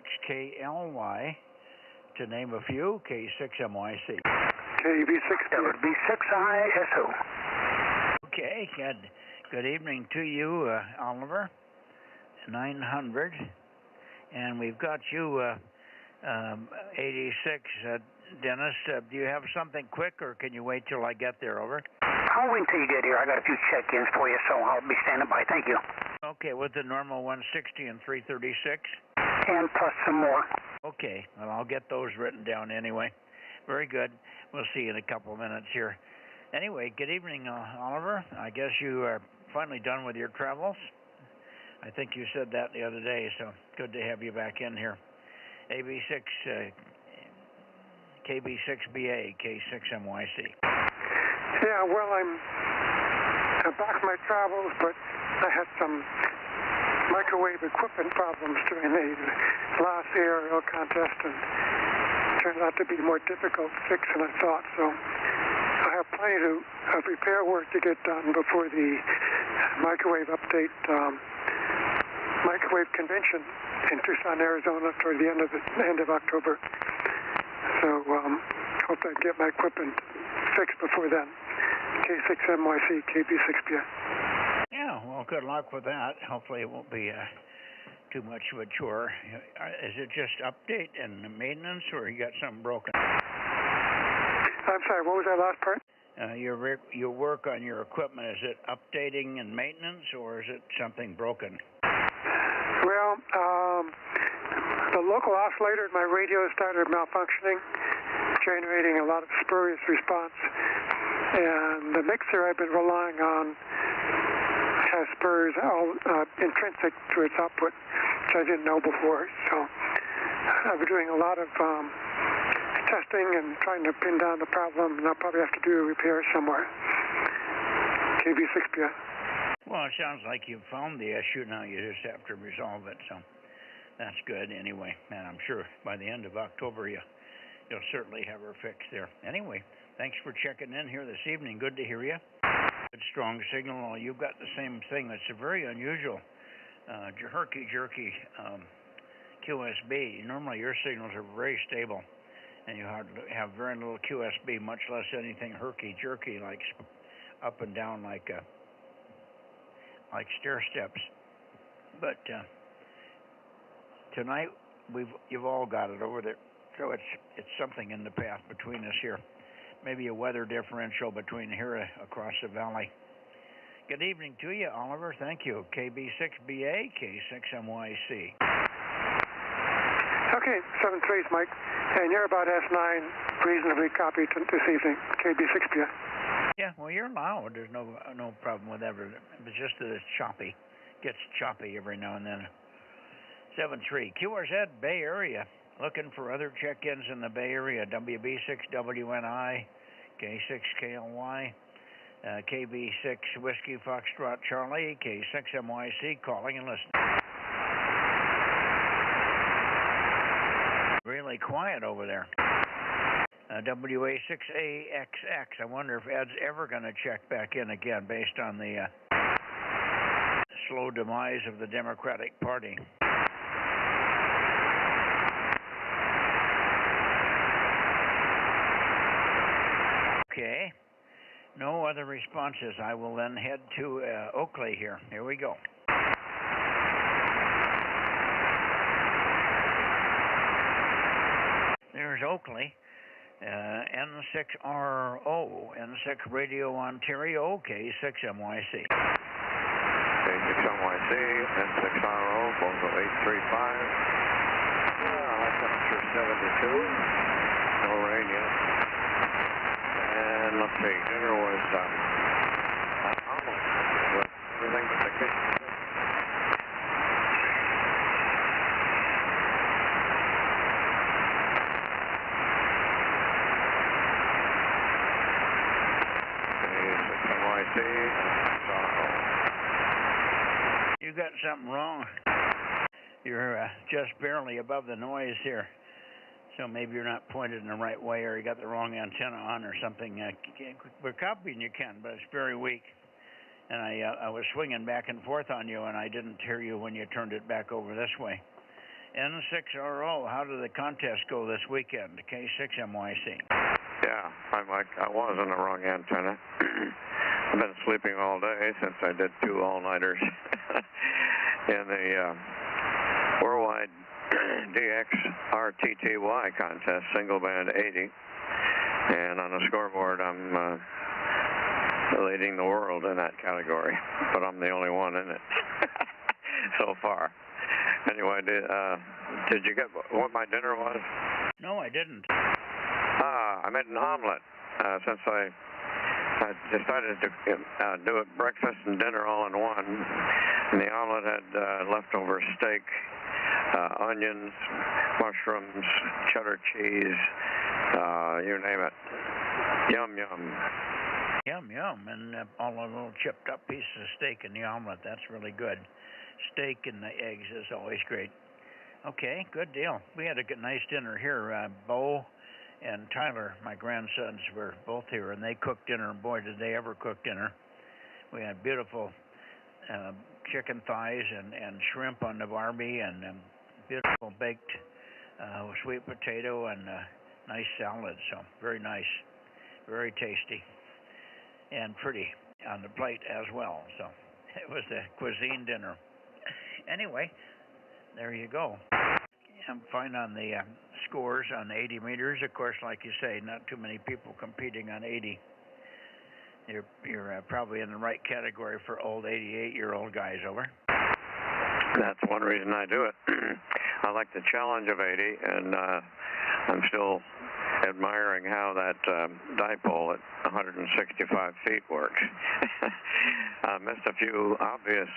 K6KLY, to name a few, K6MYC. KB6WB6ISO. Okay, good evening to you, Oliver, 900. And we've got you, 86, Dennis. Do you have something quick, or can you wait till I get there? Over. I'll wait until you get here. I got a few check-ins for you, so I'll be standing by. Thank you. Okay, with the normal 160 and 336. And plus some more. Okay, well, I'll get those written down anyway. Very good. We'll see you in a couple of minutes here. Anyway, good evening, Oliver. I guess you are finally done with your travels. I think you said that the other day, so good to have you back in here. AB6 KB6BA, K6MYC. Yeah, well, I'm back from my travels, but I had some microwave equipment problems during the last aerial contest, and it turned out to be more difficult to fix than I thought. So I have plenty of repair work to get done before the microwave update, microwave convention in Tucson, Arizona, toward the end of October. So hope I get my equipment fixed before then. K6MYC, KB6BA. Yeah, well, good luck with that. Hopefully it won't be too much of a chore. Is it just update and maintenance, or you got something broken? I'm sorry, what was that last part? Your work on your equipment, is it updating and maintenance, or is it something broken? Well, the local oscillator in my radio started malfunctioning, generating a lot of spurious response. And the mixer I've been relying on has spurs all intrinsic to its output, which I didn't know before. So I've been doing a lot of testing and trying to pin down the problem, and I'll probably have to do a repair somewhere. KB6BA. Well, it sounds like you've found the issue. Now you just have to resolve it, so that's good anyway. And I'm sure by the end of October you'll certainly have her fixed there. Anyway, thanks for checking in here this evening. Good to hear you. Good strong signal. You've got the same thing. That's a very unusual herky-jerky QSB. Normally your signals are very stable, and you have very little QSB, much less anything herky-jerky, like up and down like stair steps. But tonight you've all got it over there. So it's something in the path between us here. Maybe a weather differential between here across the valley. Good evening to you, Oliver. Thank you. KB6BA, K6MYC. Okay, 7-3, Mike. And you're about S9, reasonably copied this evening. KB6BA. Yeah, well, you're loud. There's no problem with that. It's just that it's choppy. Gets choppy every now and then. 7-3, QRZ, Bay Area. Looking for other check-ins in the Bay Area. WB6WNI, K6KLY, KB6 Whiskey Foxtrot Charlie, K6MYC, calling and listening. Really quiet over there. WA6AXX. I wonder if Ed's ever going to check back in again based on the slow demise of the Democratic Party. Okay, no other responses. I will then head to Oakley here. Here we go. There's Oakley, N6RO, N6 Radio Ontario, K6MYC. K6MYC, N6RO, Bozo 835. High temperature 72. No rain yet. And let's see, dinner was an omelet with everything but the kitchen. You got something wrong. You're just barely above the noise here. So maybe you're not pointed in the right way, or you got the wrong antenna on or something. We're copying you, Ken, but it's very weak. And I was swinging back and forth on you, and I didn't hear you when you turned it back over this way. N6RO, how did the contest go this weekend? K6MYC. Yeah, hi Mike. I was on the wrong antenna. I've been sleeping all day since I did 2 all-nighters in the worldwide DXRTTY contest, single band 80. And on the scoreboard, I'm leading the world in that category, but I'm the only one in it so far. Anyway, did you get what my dinner was? No, I didn't. I made an omelet since I decided to do it breakfast and dinner all in one. And the omelet had leftover steak, onions, mushrooms, cheddar cheese, You name it. Yum, yum. Yum, yum. And all the little chipped up pieces of steak in the omelet. That's really good. Steak and the eggs is always great. Okay, good deal. We had a good, nice dinner here. Bo and Tyler, my grandsons, were both here, and they cooked dinner. Boy, did they ever cook dinner. We had beautiful chicken thighs and shrimp on the barbie, and beautiful baked sweet potato and nice salad. So very nice, very tasty, and pretty on the plate as well. So it was a cuisine dinner. Anyway, there you go. I'm fine on the scores on the 80 meters. Of course, like you say, not too many people competing on 80. You're probably in the right category for old 88-year-old guys, over. That's one reason I do it. I like the challenge of 80, and I'm still admiring how that dipole at 165 feet works. I missed a few obvious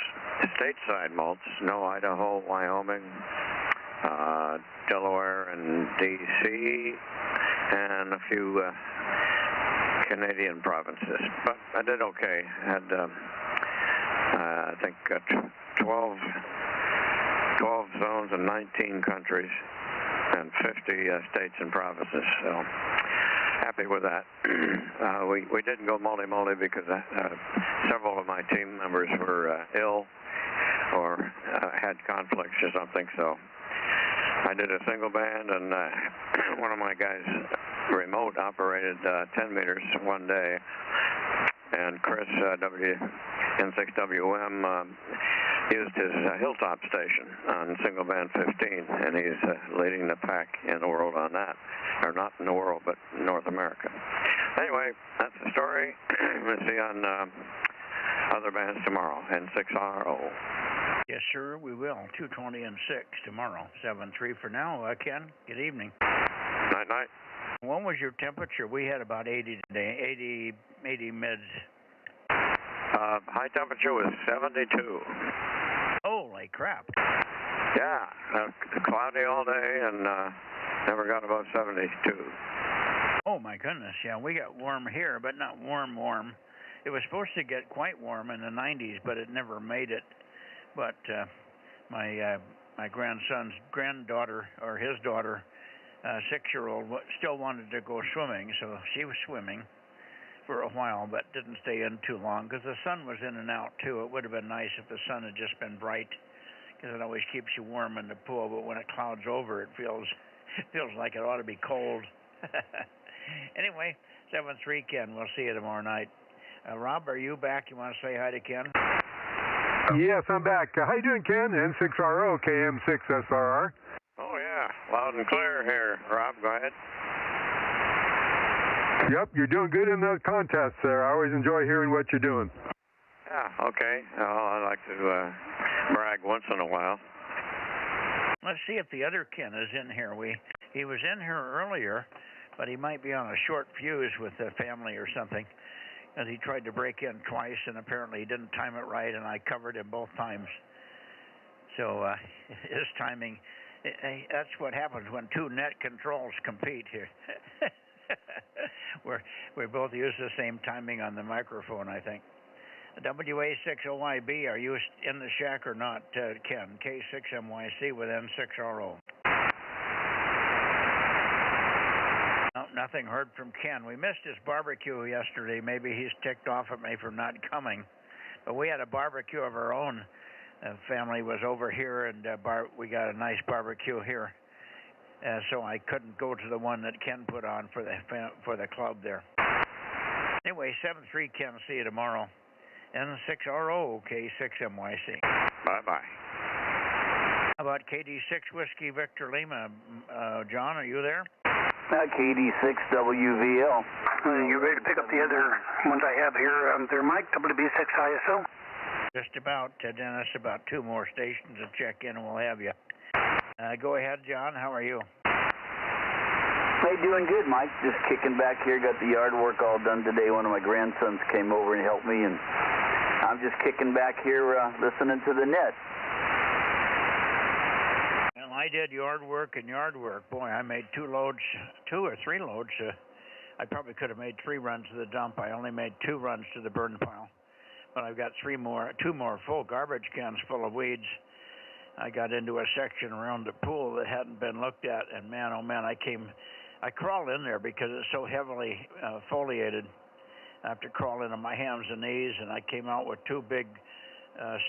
stateside mults. No Idaho, Wyoming, Delaware, and D.C., and a few Canadian provinces. But I did okay. Had, I think, 12 zones in 19 countries and 50 states and provinces. So happy with that. We didn't go multi-multi because several of my team members were ill or had conflicts or something. So I did a single band, and one of my guys remote operated 10 meters one day, and Chris N6WM used his hilltop station on single band 15, and he's leading the pack in the world on that, or not in the world, but in North America. Anyway, that's the story. We'll see on other bands tomorrow, N6RO. Yes, sir, we will. 2:20 and 6 tomorrow. 7:3 for now. Ken, good evening. Night, night. What was your temperature? We had about 80 today, 80 mids. High temperature was 72. Holy crap. Yeah, cloudy all day and never got above 72. Oh, my goodness. Yeah, we got warm here, but not warm. It was supposed to get quite warm in the 90s, but it never made it. But my grandson's granddaughter, or his daughter, 6-year-old, still wanted to go swimming, so she was swimming for a while, but didn't stay in too long because the sun was in and out too. It would have been nice if the sun had just been bright, because it always keeps you warm in the pool, but when it clouds over, it feels like it ought to be cold. Anyway, 7-3, Ken. We'll see you tomorrow night. Rob, are you back? You want to say hi to Ken? Yes, I'm back. How you doing, Ken? N6RO, KM6SRR. Oh, yeah. Loud and clear here. Rob, go ahead. Yep, you're doing good in the contests there. I always enjoy hearing what you're doing. Yeah, okay. Well, I like to brag once in a while. Let's see if the other Ken is in here. He was in here earlier, but he might be on a short fuse with the family or something, as he tried to break in twice, and apparently he didn't time it right, and I covered him both times. So his timing, that's what happens when two net controls compete here. we both use the same timing on the microphone, I think. WA60YB, are you in the shack or not, Ken? K6MYC with N6RO. Oh, nothing heard from Ken. We missed his barbecue yesterday. Maybe he's ticked off at me for not coming. But we had a barbecue of our own. Family was over here, and we got a nice barbecue here. So I couldn't go to the one that Ken put on for the club there. Anyway, 7-3, Ken. See you tomorrow. N6RO, K6MYC. Bye-bye. How about KD6 Whiskey Victor Lima? John, are you there? KD6WVL. You ready to pick up the other ones I have here? They're Mike, WB6ISO. Just about, Dennis. About 2 more stations to check in, and we'll have you. Go ahead, John. How are you? Hey, doing good, Mike. Just kicking back here. Got the yard work all done today. One of my grandsons came over and helped me, and I'm just kicking back here listening to the net. Well, I I did yard work and yard work. Boy, I made 2 or 3 loads. I probably could have made 3 runs to the dump. I only made 2 runs to the burn pile. But I've got 2 more full garbage cans full of weeds. I got into a section around the pool that hadn't been looked at, and man, oh man, I crawled in there because it's so heavily foliated. I have to crawl in on my hands and knees, and I came out with 2 big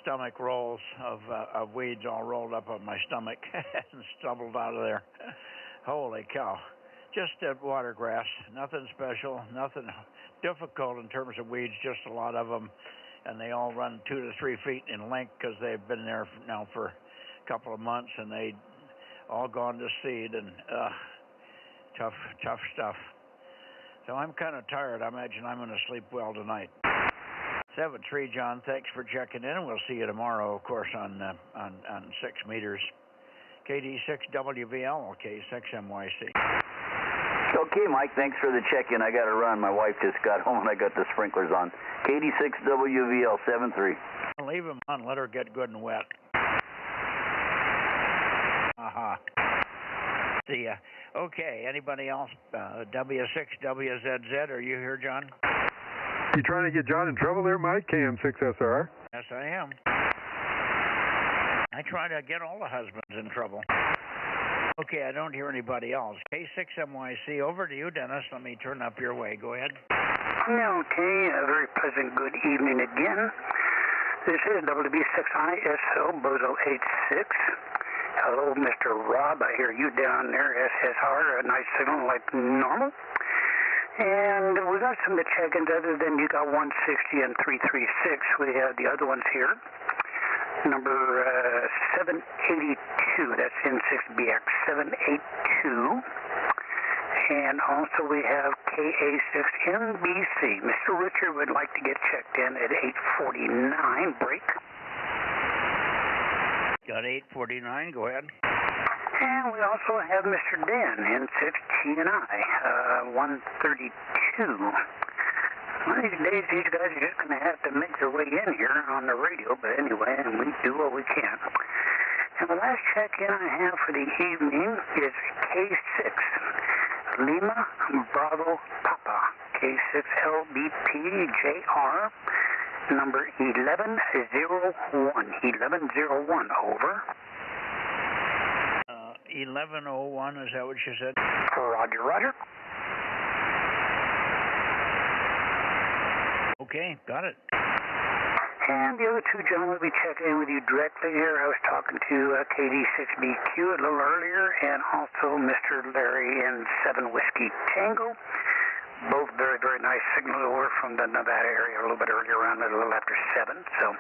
stomach rolls of weeds all rolled up on my stomach and stumbled out of there. Holy cow. Just watergrass, nothing special, nothing difficult in terms of weeds, just a lot of them, and they all run 2 to 3 feet in length because they've been there now for a couple of months, and they all gone to seed, and tough stuff. So I'm kind of tired. I imagine I'm going to sleep well tonight. 7-3, John, thanks for checking in, and we'll see you tomorrow, of course, on 6 meters. KD6WVL, K6MYC. Okay, Mike, thanks for the check-in. I got to run. My wife just got home and I got the sprinklers on. KD6WVL 7-3. Leave them on. Let her get good and wet. See ya. Okay, anybody else? W6WZZ, are you here, John? You trying to get John in trouble there, Mike? KM6SR? Yes, I am. I try to get all the husbands in trouble. Okay, I don't hear anybody else. K6MYC, over to you, Dennis. Let me turn up your way. Go ahead. Okay, a very pleasant good evening again. This is WB6ISO, Bozo 86. Hello, Mr. Rob. I hear you down there, SSR, a nice signal like normal. And we got some of the check-ins other than you got 160 and 336. We have the other ones here. Number 782, that's N6BX, 782. And also we have KA6NBC. Mr. Richard would like to get checked in at 849, break. Got 849, go ahead. And we also have Mr. Dan, N6TNI, 132. One of these days, these guys are just going to have to make their way in here on the radio, but anyway, and we do what we can. And the last check-in I have for the evening is K6, Lima Bravo Papa, K6LBPJR, number 1101, 1101, over. 1101, is that what you said? Roger, roger. Okay, got it. And the other 2 gentlemen will be checking in with you directly here. I was talking to KD6BQ a little earlier, and also Mr. Larry in 7 Whiskey Tango. Both very, very nice signals over from the Nevada area a little bit earlier, around a little after 7. So,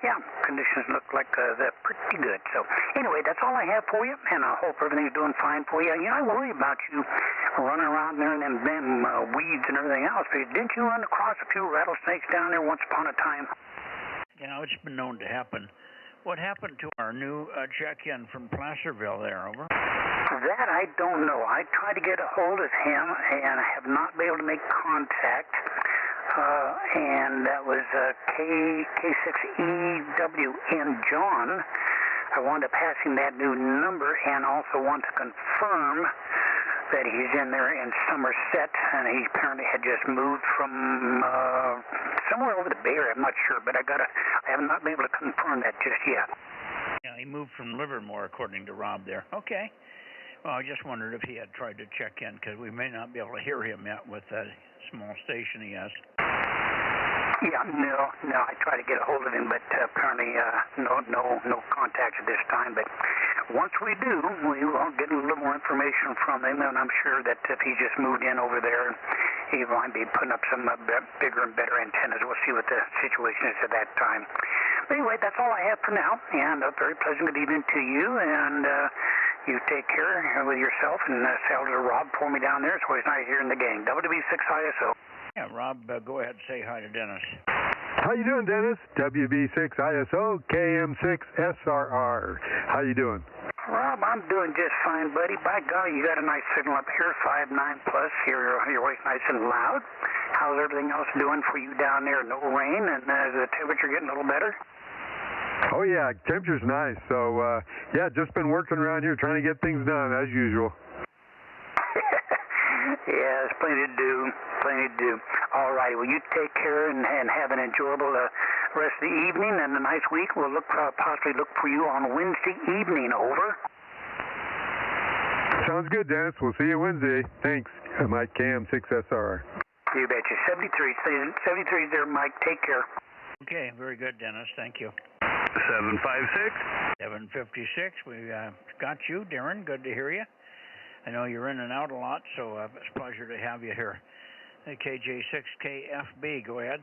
yeah, conditions look like they're pretty good. So, anyway, that's all I have for you, and I hope everything's doing fine for you. You know, I worry about you running around there in them weeds and everything else, because didn't you run across a few rattlesnakes down there once upon a time? Yeah, it's been known to happen. What happened to our new check-in from Placerville there, over? That I don't know. I tried to get a hold of him, and I have not been able to make contact. And that was K6EWN John. I wanted to pass him that new number and also want to confirm that he's in there in Somerset, and he apparently had just moved from somewhere over the Bay Area. I'm not sure, but I have not been able to confirm that just yet. Yeah, he moved from Livermore, according to Rob there. Okay. Well, I just wondered if he had tried to check in, because we may not be able to hear him yet with that small station he has. Yeah, no, I tried to get a hold of him, but apparently no contact at this time. But once we do, we will get a little more information from him, and I'm sure that if he just moved in over there, he might be putting up some bigger and better antennas. We'll see what the situation is at that time. But anyway, that's all I have for now, and a very pleasant good evening to you, and you take care with yourself, and say hello to Rob for me down there. It's always nice hearing the gang. WB6ISO. Yeah, Rob, go ahead and say hi to Dennis. How you doing, Dennis? WB6ISO, KM6SRR. How you doing? Rob, I'm doing just fine, buddy. By golly, you got a nice signal up here, 5.9 plus. Your voice nice and loud. How's everything else doing for you down there? No rain, and is the temperature getting a little better? Oh, yeah, temperature's nice. So, yeah, just been working around here trying to get things done, as usual. Yeah, there's plenty to do, All right, well, you take care and have an enjoyable rest of the evening and a nice week. We'll possibly look for you on Wednesday evening. Over. Sounds good, Dennis. We'll see you Wednesday. Thanks. Mike Cam, 6SR. You betcha. 73 there, Mike. Take care. Okay, very good, Dennis. Thank you. 756. 756. We got you, Darren. Good to hear you. I know you're in and out a lot, so it's a pleasure to have you here. KJ6KFB, go ahead.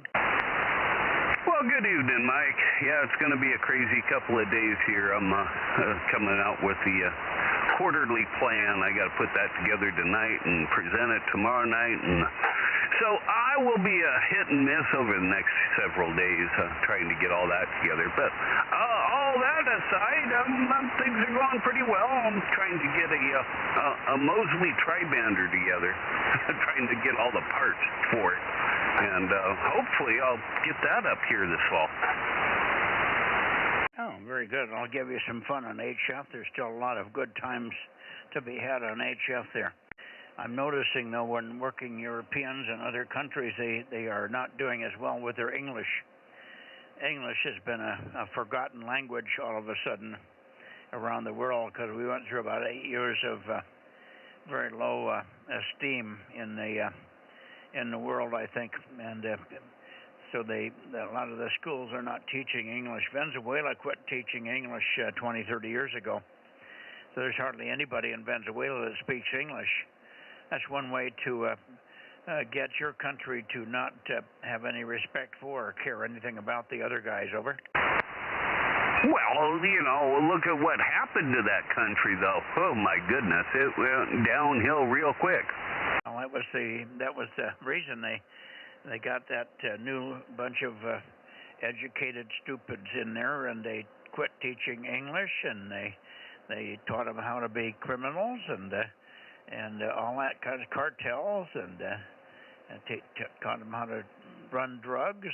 Well, good evening, Mike. Yeah, it's going to be a crazy couple of days here. I'm coming out with the quarterly plan. I got to put that together tonight and present it tomorrow night. And so I will be a hit and miss over the next several days trying to get all that together. But all that aside, things are going pretty well. I'm trying to get a Mosley Tribander together, trying to get all the parts for it. And hopefully I'll get that up here this fall. Oh, very good. I'll give you some fun on HF. There's still a lot of good times to be had on HF there. I'm noticing, though, when working Europeans and other countries, they are not doing as well with their English. English has been a forgotten language all of a sudden around the world because we went through about 8 years of very low esteem in the world, I think, and so a lot of the schools are not teaching English. Venezuela quit teaching English 20, 30 years ago, so there's hardly anybody in Venezuela that speaks English. That's one way to get your country to not have any respect for or care anything about the other guys. Over. Well, you know, look at what happened to that country, though. Oh my goodness, it went downhill real quick. Well, that was the reason they got that new bunch of educated stupids in there, and they quit teaching English, and they taught them how to be criminals and all that kind of cartels, and taught them how to run drugs,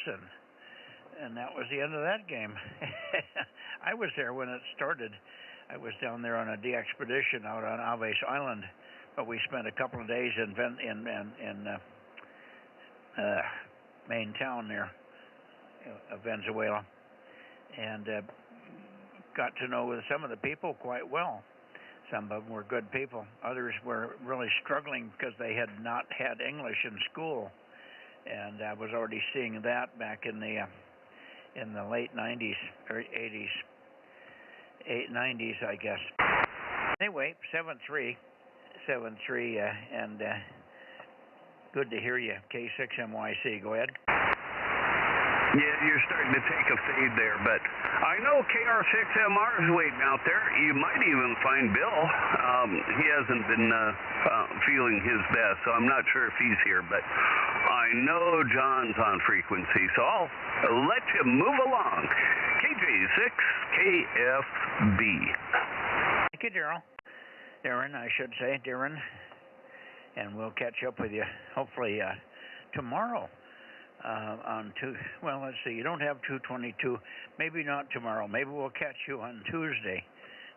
and that was the end of that game. I was there when it started. I was down there on a de-expedition out on Aves Island, but we spent a couple of days in main town there of Venezuela, and got to know some of the people quite well. Some of them were good people. Others were really struggling because they had not had English in school, and I was already seeing that back in the late 90s or 80s, 90s, I guess. Anyway, 7-3, and good to hear you. K6MYC, go ahead. Yeah, you're starting to take a fade there, but I know KR6MR is waiting out there. You might even find Bill. He hasn't been feeling his best, so I'm not sure if he's here, but I know John's on frequency, so I'll let you move along. KJ6KFB. Thank you, Darren, I should say, Darren. And we'll catch up with you hopefully tomorrow. Well, let's see, you don't have 222, maybe not tomorrow, maybe we'll catch you on Tuesday.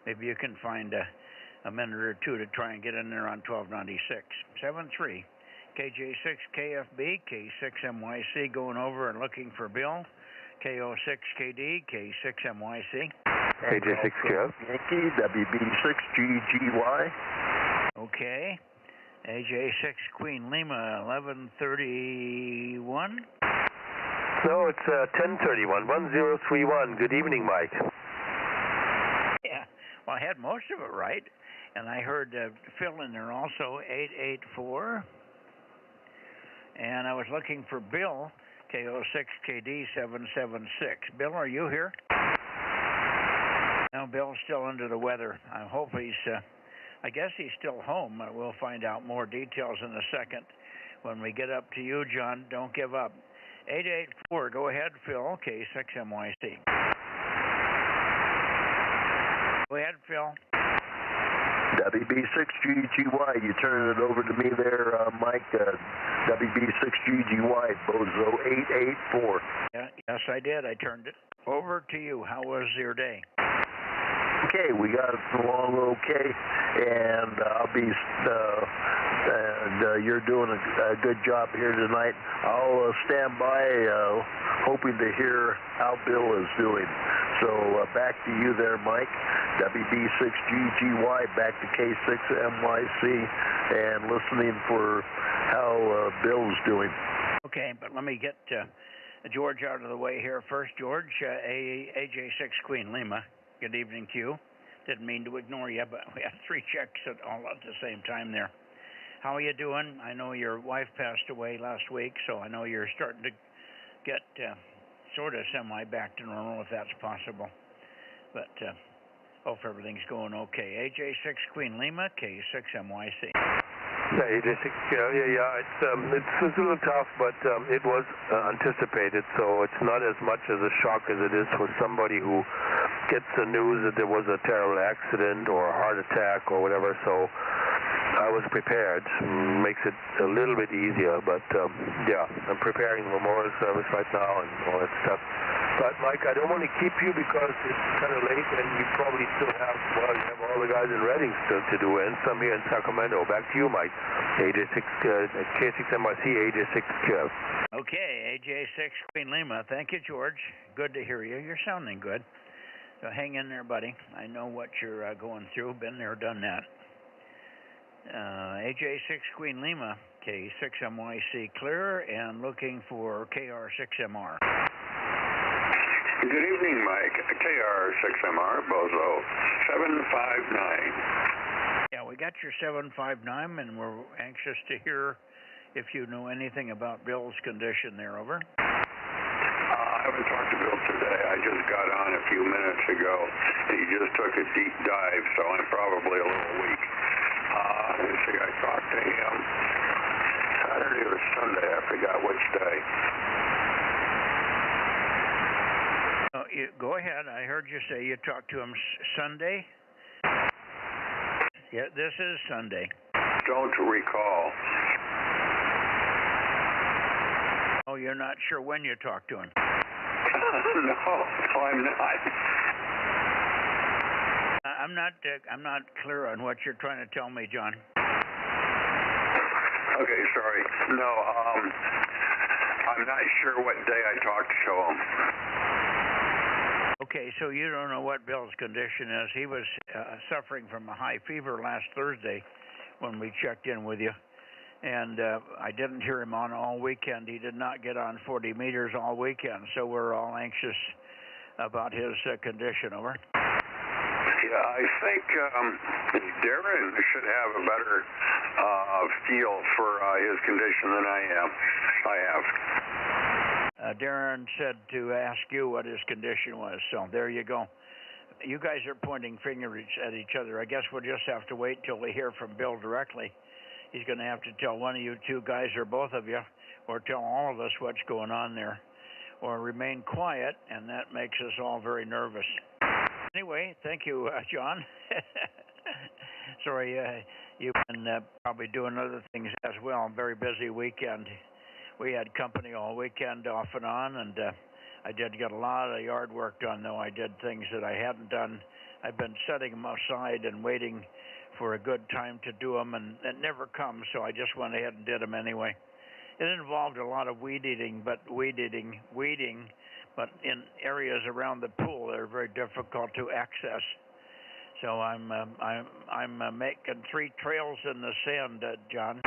Maybe you can find a minute or two to try and get in there on 1296. 7-3, KJ6KFB, K6MYC, going over and looking for Bill, KO6KD, K6MYC. KJ6KF, Yankee, WB6GGY. Okay. AJ6 Queen Lima, 1131. No, it's 1031, 1031. Good evening, Mike. Yeah, well, I had most of it right, and I heard Phil in there also, 884. And I was looking for Bill, KO6KD 776. Bill, are you here? No, Bill's still under the weather. I hope I guess he's still home. We'll find out more details in a second. When we get up to you, John, don't give up. 884, go ahead, Phil, K6MYC. Go ahead, Phil. WB6GGY, you turn it over to me there, Mike. WB6GGY, Bozo 884. Yeah, yes, I did. I turned it over to you. How was your day? Okay, we got along okay, and you're doing a good job here tonight. I'll stand by, hoping to hear how Bill is doing. So back to you there, Mike. WB6GGY, back to K6MYC, and listening for how Bill's doing. Okay, but let me get George out of the way here first. George, AJ6 Queen Lima. Good evening to you. Didn't mean to ignore you, but we had 3 checks all at the same time there. How are you doing? I know your wife passed away last week, so I know you're starting to get sort of semi back to normal, if that's possible. But hope everything's going okay. AJ6 Queen Lima, K6MYC. Yeah, AJ6, it's a little tough, but it was anticipated, so it's not as much as a shock as it is for somebody who gets the news that there was a terrible accident or a heart attack or whatever, so I was prepared. Makes it a little bit easier, but yeah, I'm preparing the memorial service right now and all that stuff. But Mike, I don't want to keep you because it's kind of late and you probably still have, you have all the guys in Reading still to do and some here in Sacramento. Back to you, Mike. AJ6, K6MYC, AJ6. Okay, AJ6 Queen Lima. Thank you, George. Good to hear you. You're sounding good. So hang in there, buddy. I know what you're going through. Been there, done that. AJ6 Queen Lima, K6MYC clear, and looking for KR6MR. Good evening, Mike. KR6MR, Bozo 759. Yeah, we got your 759, and we're anxious to hear if you know anything about Bill's condition there, over. I haven't talked to Bill today. I just got on a few minutes ago. He just took a deep dive, so I'm probably a little weak. Let's see, I talked to him Saturday or Sunday, I forgot which day. Go ahead. I heard you say you talked to him Sunday. Yeah, this is Sunday. Don't recall. Oh, you're not sure when you talked to him? No, I'm not. I'm not clear on what you're trying to tell me, John. Okay, sorry. No, I'm not sure what day I talked to him. Okay, so you don't know what Bill's condition is. He was suffering from a high fever last Thursday when we checked in with you. And I didn't hear him on all weekend. He did not get on 40 meters all weekend, so we're all anxious about his condition, over. Yeah, I think Darren should have a better feel for his condition than I have. Darren said to ask you what his condition was, so there you go. You guys are pointing fingers at each other. I guess we'll just have to wait till we hear from Bill directly. He's going to have to tell one of you two guys or both of you, or tell all of us what's going on there, or remain quiet, and that makes us all very nervous. Anyway, thank you, John. Sorry, you've been probably doing other things as well. Very busy weekend. We had company all weekend off and on, and I did get a lot of yard work done, though. I did things that I hadn't done. I've been setting them aside and waiting for a good time to do them, and it never comes, so I just went ahead and did them anyway. It involved a lot of weeding, but in areas around the pool that are very difficult to access. So I'm making 3 trails in the sand, John.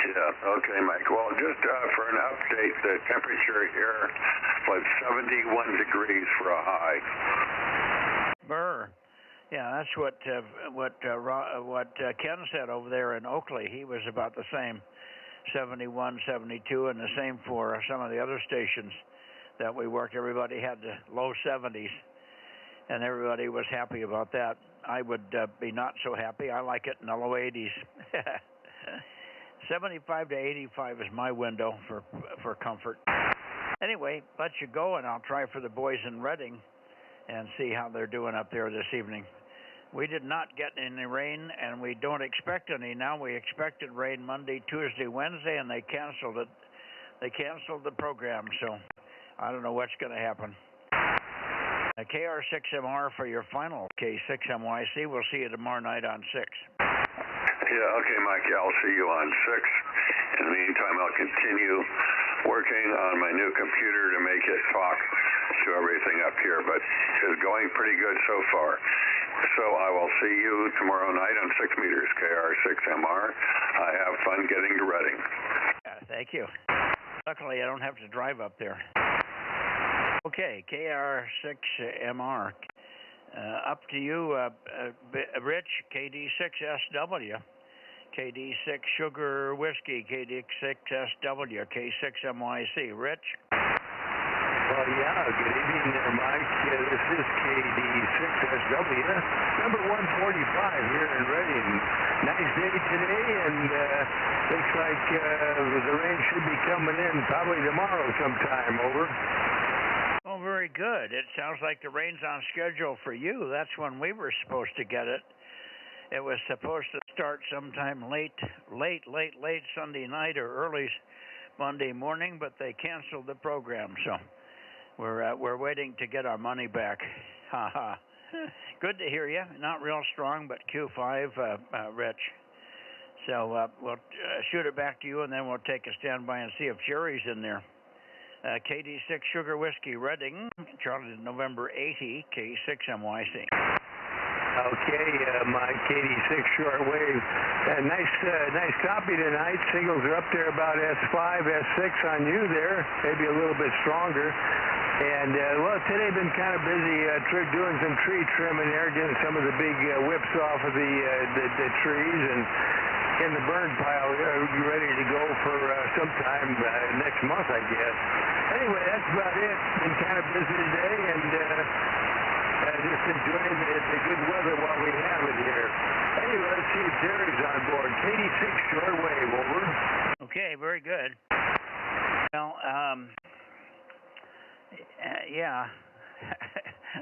Yeah, okay, Mike. Well, just for an update, the temperature here was 71 degrees for a high. Burr. Yeah, that's what Ken said over there in Oakley. He was about the same, 71, 72, and the same for some of the other stations that we worked. Everybody had the low 70s, and everybody was happy about that. I would be not so happy. I like it in the low 80s. 75 to 85 is my window for comfort. Anyway, let you go, and I'll try for the boys in Reading and see how they're doing up there this evening. We did not get any rain, and we don't expect any now. We expected rain Monday, Tuesday, Wednesday, and they canceled it. They canceled the program, so I don't know what's going to happen. KR6MR for your final K6MYC. We'll see you tomorrow night on 6. Yeah, okay, Mike. Yeah, I'll see you on 6. In the meantime, I'll continue working on my new computer to make it talk to everything up here, but it's going pretty good so far. So I will see you tomorrow night on 6 meters, KR6MR. I have fun getting to Reading. Yeah, thank you. Luckily, I don't have to drive up there. Okay, KR6MR. Up to you, Rich, KD6SW. KD6 Sugar Whiskey, KD6SW, K6MYC. Rich? Well, yeah, good evening there, Mike. This is KD6SW, number 145 here in Reading. Nice day today, and looks like the rain should be coming in probably tomorrow sometime, over. Oh, very good. It sounds like the rain's on schedule for you. That's when we were supposed to get it. It was supposed to start sometime late Sunday night or early Monday morning, but they canceled the program, so we're waiting to get our money back. Ha ha. Good to hear you. Not real strong, but Q5, Rich. So we'll shoot it back to you, and then we'll take a standby and see if Jerry's in there. KD6 Sugar Whiskey, Reading, Charlie November 80, K6MYC. Okay, my KD6 shortwave. Nice copy tonight. Signals are up there about S5, S6 on you there, maybe a little bit stronger. And, well, today been kind of busy doing some tree trimming there, getting some of the big whips off of the trees and in the burn pile, ready to go for sometime next month, I guess. Anyway, that's about it. Been kind of busy today, and just enjoying the good weather while we have it here. Anyway, let's see if Jerry's on board. KD6 shortwave, over. Okay, very good. Well, yeah,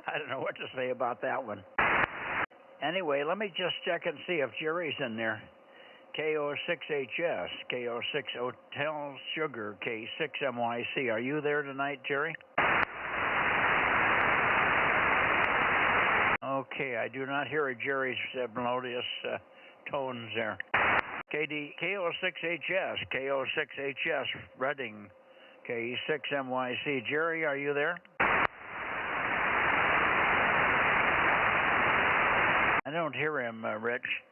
I don't know what to say about that one. Anyway, let me just check and see if Jerry's in there. KO6HS, KO6 Hotel Sugar, K6MYC. Are you there tonight, Jerry? Okay, I do not hear Jerry's melodious tones there. KO6HS, KO6HS, Reading, K6MYC. Jerry, are you there? I don't hear him, Rich.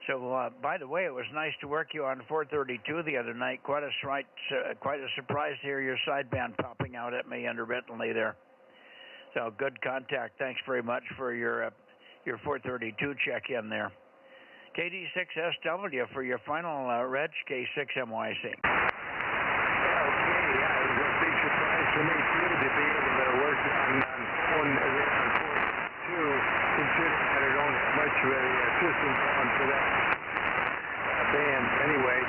So, by the way, it was nice to work you on 432 the other night. Quite a surprise to hear your sideband popping out at me intermittently there. So, good contact. Thanks very much for your 432 check-in there. KD6SW for your final Reg, K6MYC. Okay, yeah, it was a big surprise for me, too, to be able to work on 432, considering that I don't have much of a system going for that band anyway.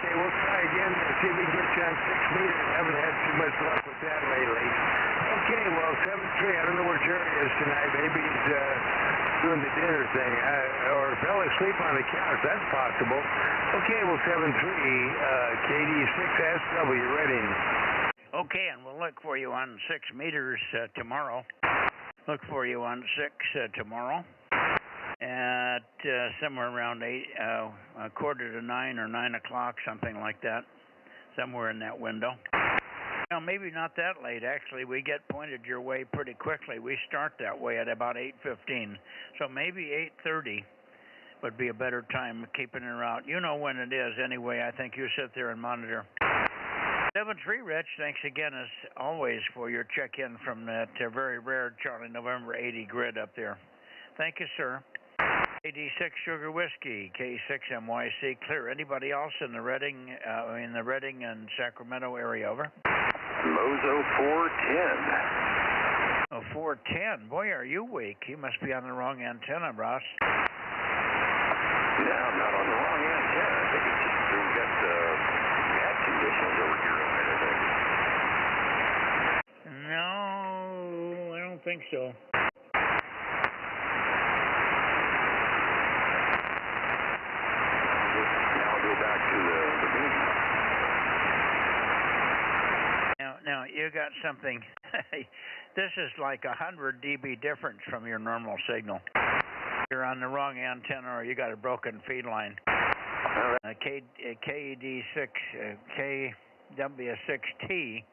Okay, we'll try again and see if we can get you on 6 meters. Haven't had too much luck with that lately. Okay, well, 7-3. I don't know where Jerry is tonight. Maybe he's doing the dinner thing, or fell asleep on the couch. That's possible. Okay, well, 7-3. KD6SW, Reading. Okay, and we'll look for you on 6 meters tomorrow. Look for you on 6 tomorrow at somewhere around 8:45 or 9 o'clock, something like that, somewhere in that window. Now, maybe not that late, actually. We get pointed your way pretty quickly. We start that way at about 8:15, so maybe 8:30 would be a better time keeping her out. You know when it is anyway. I think you sit there and monitor. 7-3, Rich. Thanks again, as always, for your check-in from that very rare Charlie November 80 grid up there. Thank you, sir. KD6 Sugar Whiskey, K6MYC, clear. Anybody else in the Reading and Sacramento area, over? Bozo 410. Oh, 410. Boy, are you weak. You must be on the wrong antenna, Ross. No, I'm not on the wrong antenna. I think it's just we've got bad conditions over here in there. No, I don't think so. Now you got something. This is like 100 dB difference from your normal signal. You're on the wrong antenna, or you got a broken feed line. KW6T.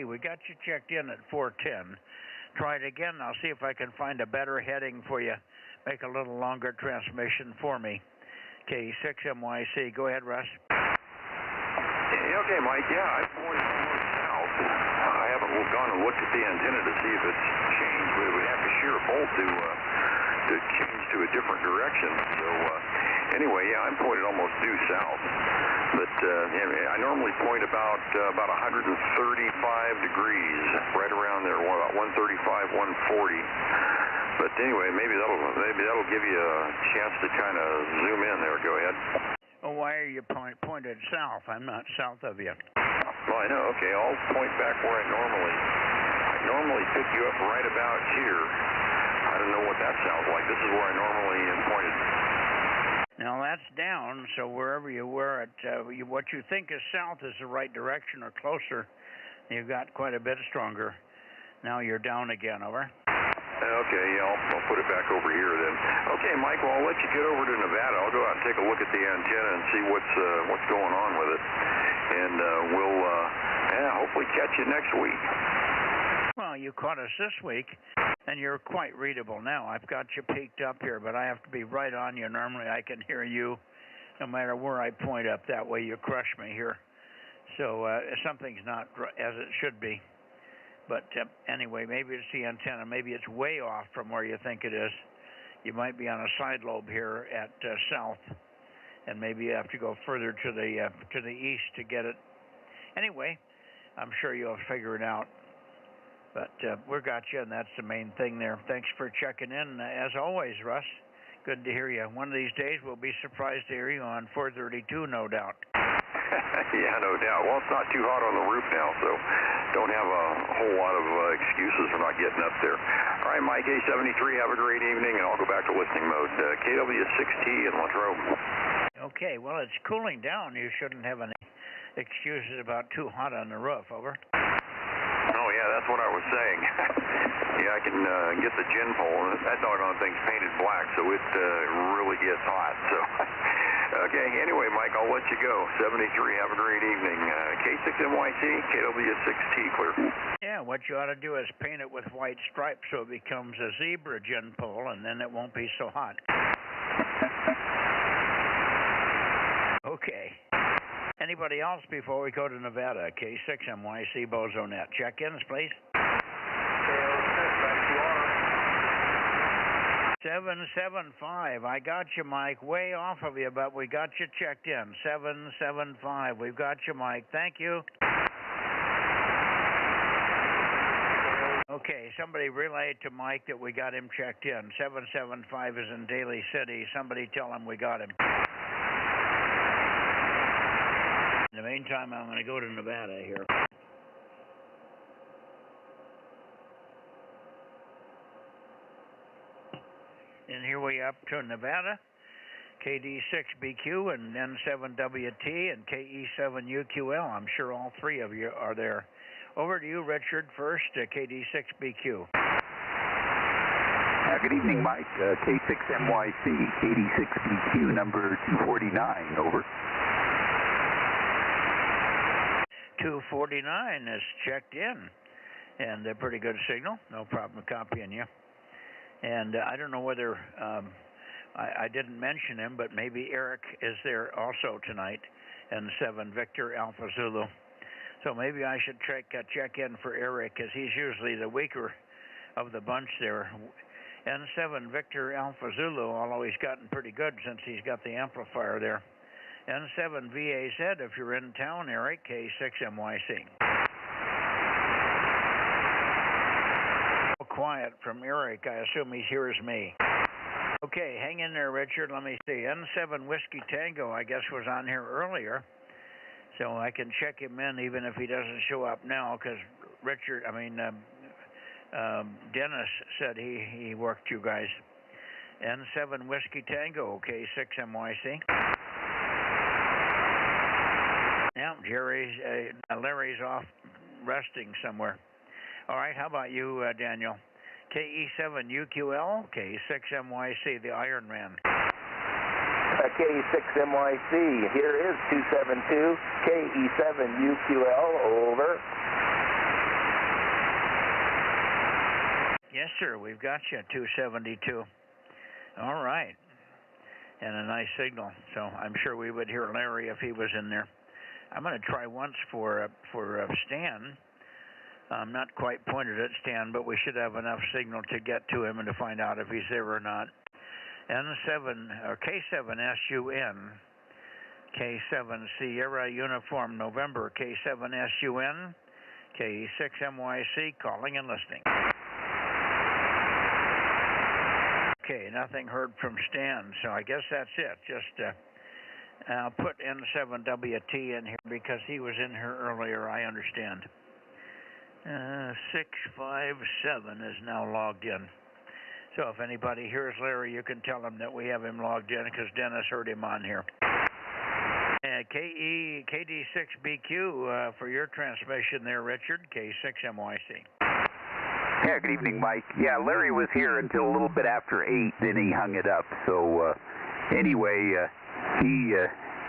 We got you checked in at 410. Try it again. I'll see if I can find a better heading for you. Make a little longer transmission for me. K6MYC. Go ahead, Russ. Okay, Mike. Yeah, I pointed almost south. I haven't gone and looked at the antenna to see if it's changed. We would have to shear a bolt to change to a different direction. So anyway, yeah, I'm pointed almost due south. But I normally point about 135 degrees, right around there, about 135, 140. But anyway, maybe that'll give you a chance to kind of zoom in there. Go ahead. Well, why are you pointed south? I'm not south of you. Well, I know. Okay, I'll point back where I normally pick you up right about here. I don't know what that sounds like. This is where I normally am pointed. Now that's down, so wherever you were at, what you think is south is the right direction or closer. You've got quite a bit stronger. Now you're down again. Over. Okay, yeah, I'll put it back over here then. Okay, Mike, well, I'll let you get over to Nevada. I'll go out and take a look at the antenna and see what's going on with it. And we'll hopefully catch you next week. Well, you caught us this week, and you're quite readable now. I've got you peaked up here, but I have to be right on you. Normally I can hear you no matter where I point up. That way you crush me here. So something's not as it should be. But anyway, maybe it's the antenna. Maybe it's way off from where you think it is. You might be on a side lobe here at south, and maybe you have to go further to the east to get it. Anyway, I'm sure you'll figure it out. But we got you, and that's the main thing there. Thanks for checking in. As always, Russ, good to hear you. One of these days, we'll be surprised to hear you on 432, no doubt. Yeah, no doubt. Well, it's not too hot on the roof now, so don't have a whole lot of excuses for not getting up there. All right, Mike, A73, have a great evening, and I'll go back to listening mode. KW6T in Latrobe. Okay, well, it's cooling down. You shouldn't have any excuses about too hot on the roof. Over. Oh, yeah, that's what I was saying. Yeah, I can get the gin pole. That doggone thing's painted black, so it really gets hot. So, okay, anyway, Mike, I'll let you go. 73, have a great evening. K6NYC, KW6T, clear. Yeah, what you ought to do is paint it with white stripes so it becomes a zebra gin pole, and then it won't be so hot. Okay. Anybody else before we go to Nevada? K6MYC Bozo Net. Check-ins, please. 775. I got you, Mike. Way off of you, but we got you checked in. 775. We've got you, Mike. Thank you. Okay, somebody relayed to Mike that we got him checked in. 775 is in Daly City. Somebody tell him we got him. In the meantime, I'm going to go to Nevada here. And here we up to Nevada, KD6BQ and N7WT and KE7UQL. I'm sure all three of you are there. Over to you, Richard, first, KD6BQ. Good evening, Mike. K6MYC, KD6BQ, number 249, over. 249 is checked in, and a pretty good signal. No problem copying you. And I don't know whether I didn't mention him, but maybe Eric is there also tonight, N7 Victor Alpha Zulu. So maybe I should check in for Eric, because he's usually the weaker of the bunch there. N7 Victor Alpha Zulu, although he's gotten pretty good since he's got the amplifier there. N7 VAZ, if you're in town, Eric, K6MYC. Quiet from Eric. I assume he hears me. Okay, hang in there, Richard. Let me see. N7 Whiskey Tango, I guess, was on here earlier. So I can check him in even if he doesn't show up now, because Dennis said he worked you guys. N7 Whiskey Tango, K6MYC. Yeah, Larry's off resting somewhere. All right, how about you, Daniel? KE7UQL, K6MYC, the Iron Man. KE6MYC, here is 272, KE7UQL, over. Yes, sir, we've got you, 272. All right. And a nice signal, so I'm sure we would hear Larry if he was in there. I'm going to try once for Stan. I'm not quite pointed at Stan, but we should have enough signal to get to him and to find out if he's there or not. K7SUN, K7 Sierra Uniform November, K7SUN, K6MYC, calling and listening. Okay, nothing heard from Stan, so I guess that's it. Just I'll put N7WT in here because he was in here earlier, I understand. 657 is now logged in. So if anybody hears Larry, you can tell him that we have him logged in because Dennis heard him on here. KD6BQ for your transmission there, Richard, K6MYC. Yeah, good evening, Mike. Yeah, Larry was here until a little bit after 8, then he hung it up. So anyway, he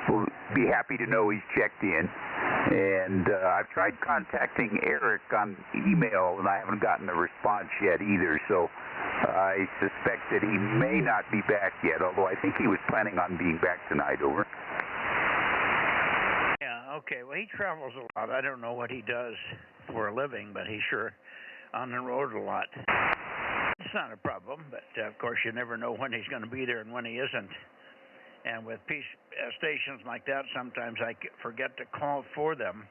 will be happy to know he's checked in. And I've tried contacting Eric on email, and I haven't gotten a response yet either. So I suspect that he may not be back yet, although I think he was planning on being back tonight, over. Yeah, okay. Well, he travels a lot. I don't know what he does for a living, but he's sure on the road a lot. It's not a problem, but of course you never know when he's going to be there and when he isn't. And with peace stations like that, sometimes I forget to call for them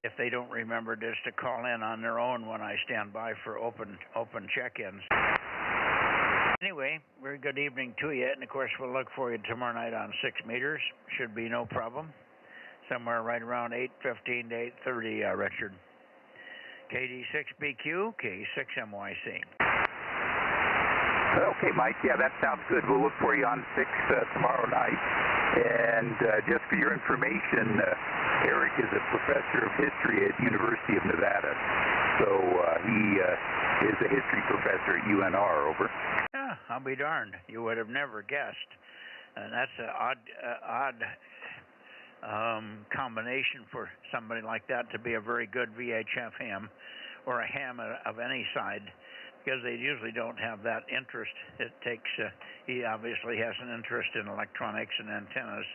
if they don't remember just to call in on their own when I stand by for open check-ins. Anyway, very good evening to you, and of course we'll look for you tomorrow night on 6 meters. Should be no problem. Somewhere right around 8:15 to 8:30, Richard. KD6BQ, K6MYC. Okay, Mike. Yeah, that sounds good. We'll look for you on 6 tomorrow night. And just for your information, Eric is a professor of history at University of Nevada. So he is a history professor at UNR, over. Yeah, I'll be darned. You would have never guessed. And that's an odd combination for somebody like that to be a very good VHF ham or a ham of any side, because they usually don't have that interest. It takes, he obviously has an interest in electronics and antennas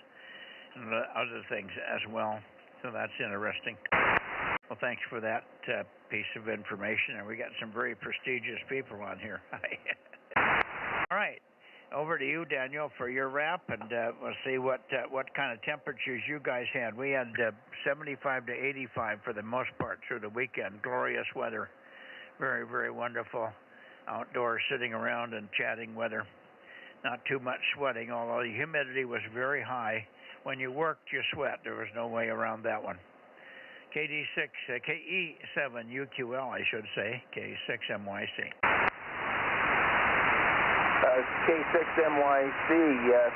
and other things as well, so that's interesting. Well, thanks for that piece of information, and we got some very prestigious people on here. All right. Over to you, Daniel, for your wrap, and we'll see what kind of temperatures you guys had. We had 75 to 85 for the most part through the weekend. Glorious weather. Very, very wonderful. Outdoors sitting around and chatting weather. Not too much sweating, although the humidity was very high. When you worked, you sweat. There was no way around that one. KE7UQL, I should say, K6MYC. K6MYC,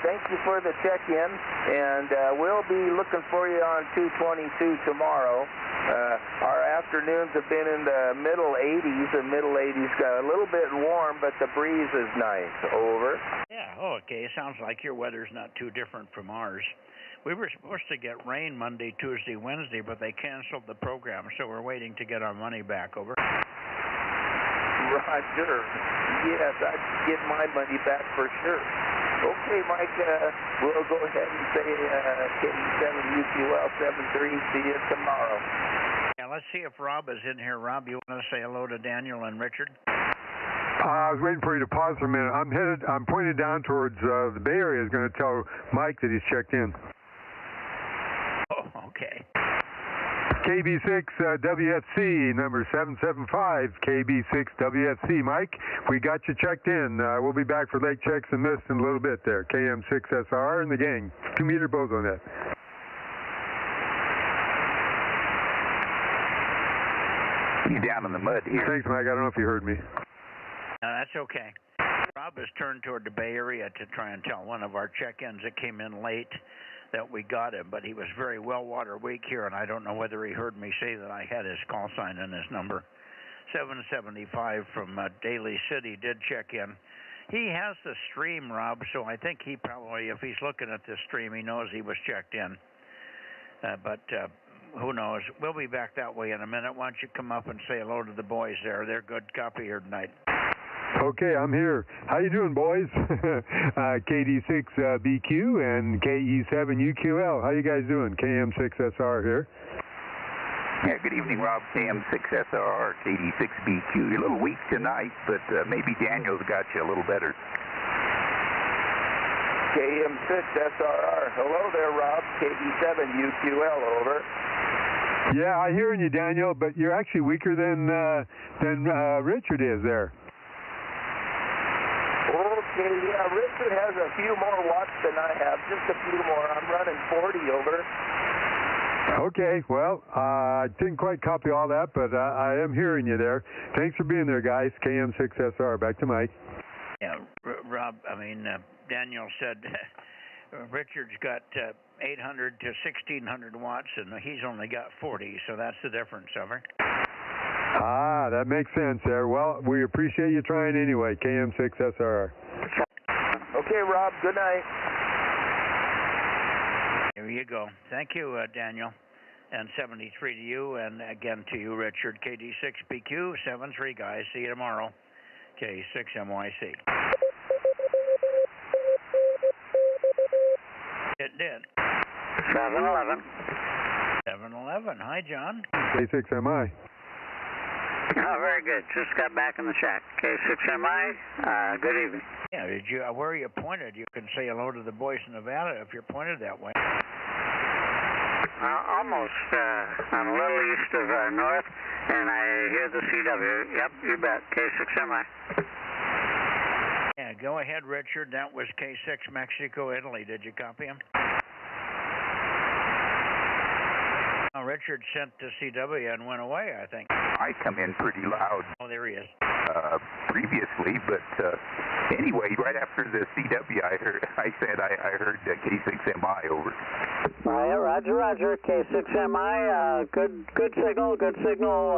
thank you for the check-in, and we'll be looking for you on 222 tomorrow. Our afternoons have been in the middle 80s. The middle 80s got a little bit warm, but the breeze is nice. Over. Yeah, okay. It sounds like your weather's not too different from ours. We were supposed to get rain Monday, Tuesday, Wednesday, but they canceled the program, so we're waiting to get our money back. Over. Roger. Yes, I'd get my money back for sure. Okay, Mike, we'll go ahead and say K7UQL73. See you tomorrow. Yeah, let's see if Rob is in here. Rob, you want to say hello to Daniel and Richard? I was waiting for you to pause for a minute. I'm pointed down towards the Bay Area. Is going to tell Mike that he's checked in. Oh, okay. KB6WFC, number 775, KB6WFC. Mike, we got you checked in. We'll be back for lake checks and mist in a little bit there. KM6SR and the gang. 2 meter Bozo Net. You down in the mud here. Thanks, Mike. I don't know if you heard me. No, that's okay. Rob has turned toward the Bay Area to try and tell one of our check-ins that came in late that we got him, but he was very well water weak here, and I don't know whether he heard me say that I had his call sign and his number. 775 from Daly City did check in. He has the stream, Rob, so I think he probably, if he's looking at this stream, he knows he was checked in. But who knows? We'll be back that way in a minute. Why don't you come up and say hello to the boys there? They're good copy here tonight. Okay, I'm here. How you doing, boys? KD6BQ and KE7UQL. How you guys doing? KM6SR here. Yeah, good evening, Rob. KM6SR, KD6BQ. You're a little weak tonight, but maybe Daniel's got you a little better. KM6SRR. Hello there, Rob. KD7UQL, over. Yeah, I'm hearing you, Daniel, but you're actually weaker than Richard is there. Okay, yeah, Richard has a few more watts than I have, just a few more. I'm running 40, over. Okay, well, I didn't quite copy all that, but I am hearing you there. Thanks for being there, guys. KM6SR, back to Mike. Yeah, Rob, Daniel said Richard's got 800 to 1600 watts, and he's only got 40, so that's the difference, over. Ah, that makes sense there. Well, we appreciate you trying anyway, KM6SR. Okay, Rob, good night. Here you go. Thank you, Daniel. And 73 to you, and again to you, Richard. KD6BQ, 73, guys. See you tomorrow. K6MYC. It did. 711. 711. Hi, John. K6MI. Oh, very good. Just got back in the shack. K6MI, good evening. Yeah, did you? Where you pointed, you can say hello to the boys in Nevada if you're pointed that way. Almost. I'm a little east of north, and I hear the CW. Yep, you bet. K6MI. Yeah, go ahead, Richard. That was K6 Mexico, Italy. Did you copy him? Oh, Richard sent to CW and went away, I think. I come in pretty loud. Oh, there he is. Previously, but anyway, right after the CW, I heard K6MI, over. Yeah, Roger. K6MI, good signal,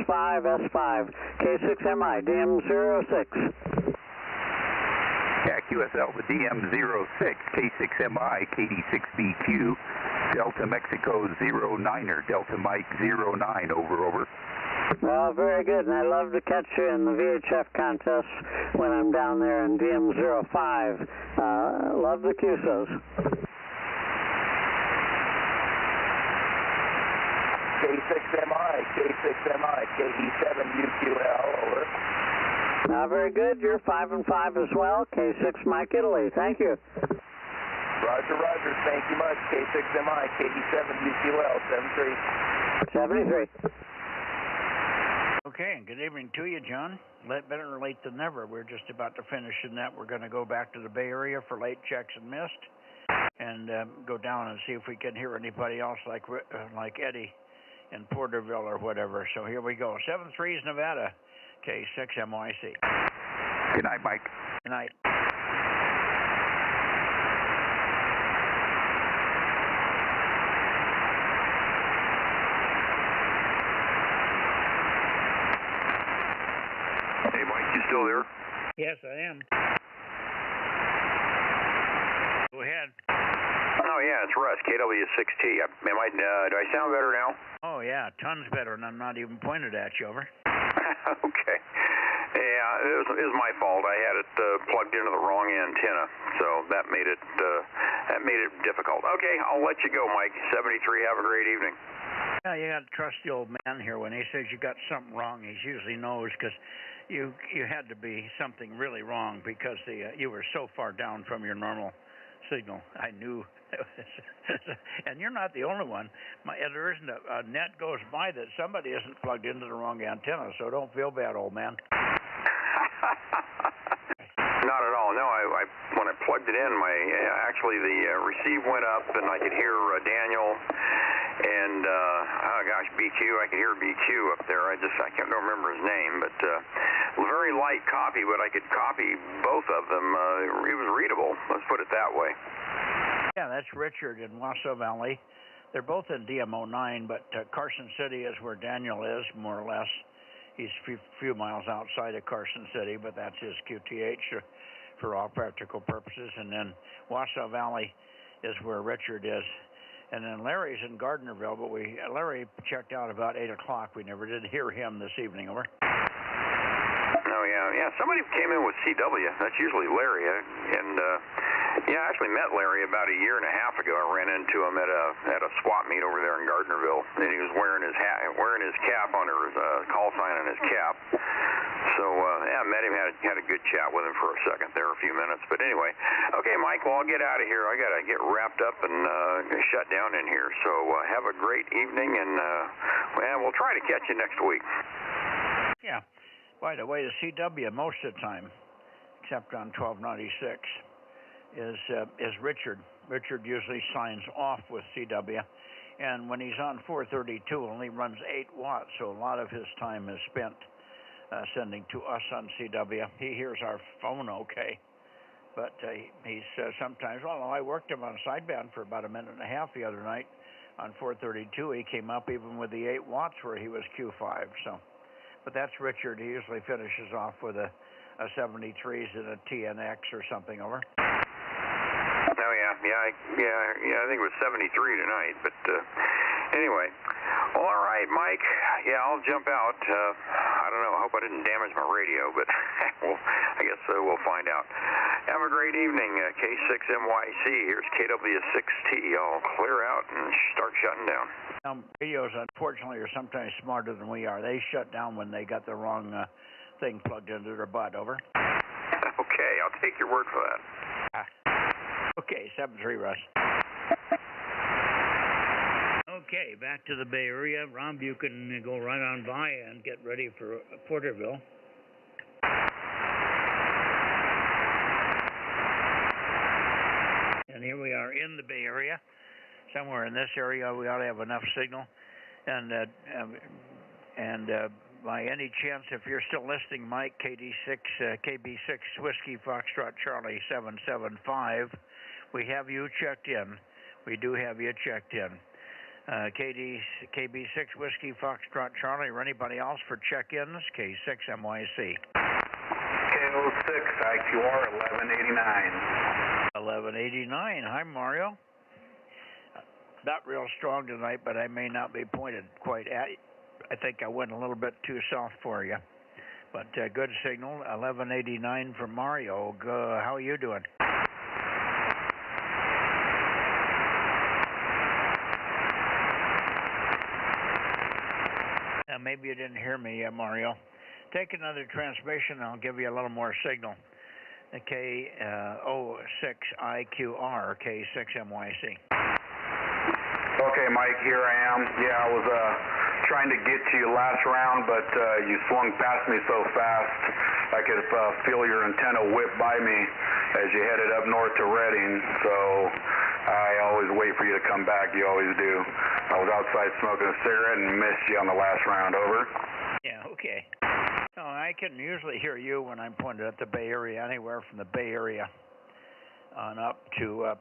S5. K6MI, DM06. Yeah, QSL, the DM06, K6MI, KD6BQ, Delta Mexico 09er, Delta Mike 09, over. Well, very good, and I love to catch you in the VHF contest when I'm down there in DM05. Love the QSOs. K6MI, KD7UQL, over. Very good. You're 5 and 5 as well. K6 Mike, Italy. Thank you. Roger. Thank you much. K6MI, KD7UQL, 73. Okay, and good evening to you, John. Better late than never. We're just about to finish in that. We're going to go back to the Bay Area for late checks and missed, and go down and see if we can hear anybody else like Eddie in Porterville or whatever. So here we go. 73's Nevada. K6MYC. Good night, Mike. Good night. Hey, Mike, you still there? Yes, I am. Go ahead. Oh, yeah, it's Russ, KW6T. Do I sound better now? Oh, yeah, tons better, and I'm not even pointed at you, over. Okay. Yeah, it was my fault. I had it plugged into the wrong antenna, so that made it difficult. Okay, I'll let you go, Mike. 73. Have a great evening. Yeah, you got to trust the old man here. When he says you got something wrong, he usually knows, because you had to be something really wrong, because you were so far down from your normal signal. I knew. And you're not the only one. There isn't a net goes by that somebody isn't plugged into the wrong antenna, so don't feel bad, old man. Not at all. No, when I plugged it in, actually the receive went up, and I could hear Daniel and BQ. I could hear BQ up there. I can't remember his name, but very light copy, but I could copy both of them. It was readable. Let's put it that way. Yeah, that's Richard in Wassaw Valley. They're both in DMO 9, but Carson City is where Daniel is, more or less. He's a few miles outside of Carson City, but that's his QTH for all practical purposes. And then Wassaw Valley is where Richard is. And then Larry's in Gardnerville, but Larry checked out about 8 o'clock. We never did hear him this evening. Over. Oh, yeah. Somebody came in with CW. That's usually Larry. I actually met Larry about a year and a half ago. I ran into him at a swap meet over there in Gardnerville, and he was wearing his cap under his call sign on his cap. So I met him, had a good chat with him for a second there, a few minutes. But anyway, okay, Mike. Well, I'll get out of here. I gotta get wrapped up and shut down in here. So have a great evening, and we'll try to catch you next week. Yeah. By the way, the CW most of the time, except on 1296, is Richard. Richard usually signs off with CW, and when he's on 432, only runs 8 watts, so a lot of his time is spent sending to us on CW. He hears our phone okay, but he's sometimes, I worked him on sideband for about a minute and a half the other night on 432. He came up even with the 8 watts where he was Q5, so. But that's Richard. He usually finishes off with a 73s and a TNX or something, over. Oh, yeah, I think it was 73 tonight, but anyway. Well, all right, Mike. Yeah, I'll jump out. I don't know. I hope I didn't damage my radio, but well, I guess we'll find out. Have a great evening, K6MYC. Here's KW6T. I'll clear out and start shutting down. Radios, unfortunately, are sometimes smarter than we are. They shut down when they got the wrong thing plugged into their butt, over. Okay, I'll take your word for that. Okay, 7-3, Russ. Okay, back to the Bay Area. Rom, you can go right on by and get ready for Porterville. And here we are in the Bay Area. Somewhere in this area, we ought to have enough signal. And by any chance, if you're still listening, Mike, KB6 Whiskey Foxtrot Charlie 775, we have you checked in. We do have you checked in. KB6 Whiskey Foxtrot Charlie, or anybody else for check-ins, K6MYC. K06 IQR 1189. 1189. Hi, Mario. Not real strong tonight, but I may not be pointed quite at you. I think I went a little bit too soft for you. But good signal, 1189 from Mario. How are you doing? Maybe you didn't hear me, Mario. Take another transmission, and I'll give you a little more signal. K06IQR, K6MYC. Okay, Mike, here I am. Yeah, I was trying to get to you last round, but you swung past me so fast, I could feel your antenna whip by me as you headed up north to Redding, so I always wait for you to come back. You always do. I was outside smoking a cigarette and missed you on the last round. Over. Yeah, okay. No, I can usually hear you when I'm pointed at the Bay Area, anywhere from the Bay Area on up to,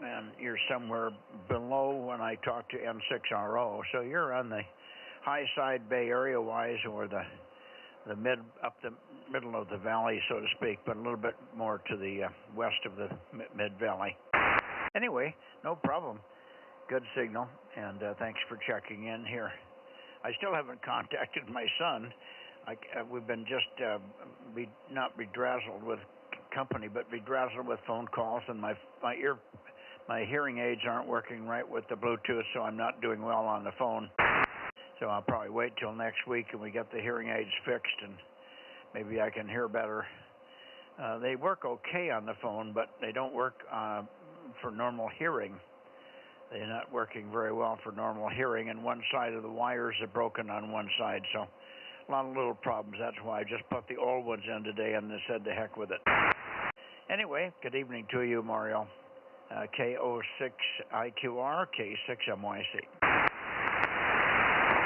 and you're somewhere below when I talk to N6RO. So you're on the high side Bay Area wise, or the up the middle of the valley, so to speak, but a little bit more to the west of the mid valley. Anyway, no problem. Good signal, and thanks for checking in here. I still haven't contacted my son. We've been just not bedrazzled with company, but bedrazzled with phone calls, and my hearing aids aren't working right with the Bluetooth, so I'm not doing well on the phone. So I'll probably wait till next week and we get the hearing aids fixed, and maybe I can hear better. They work okay on the phone, but they don't work for normal hearing. They're not working very well for normal hearing, and one side of the wires are broken on one side, so a lot of little problems. That's why I just put the old ones in today and they said to heck with it. Anyway, good evening to you, Mario. K06IQR, K6MYC.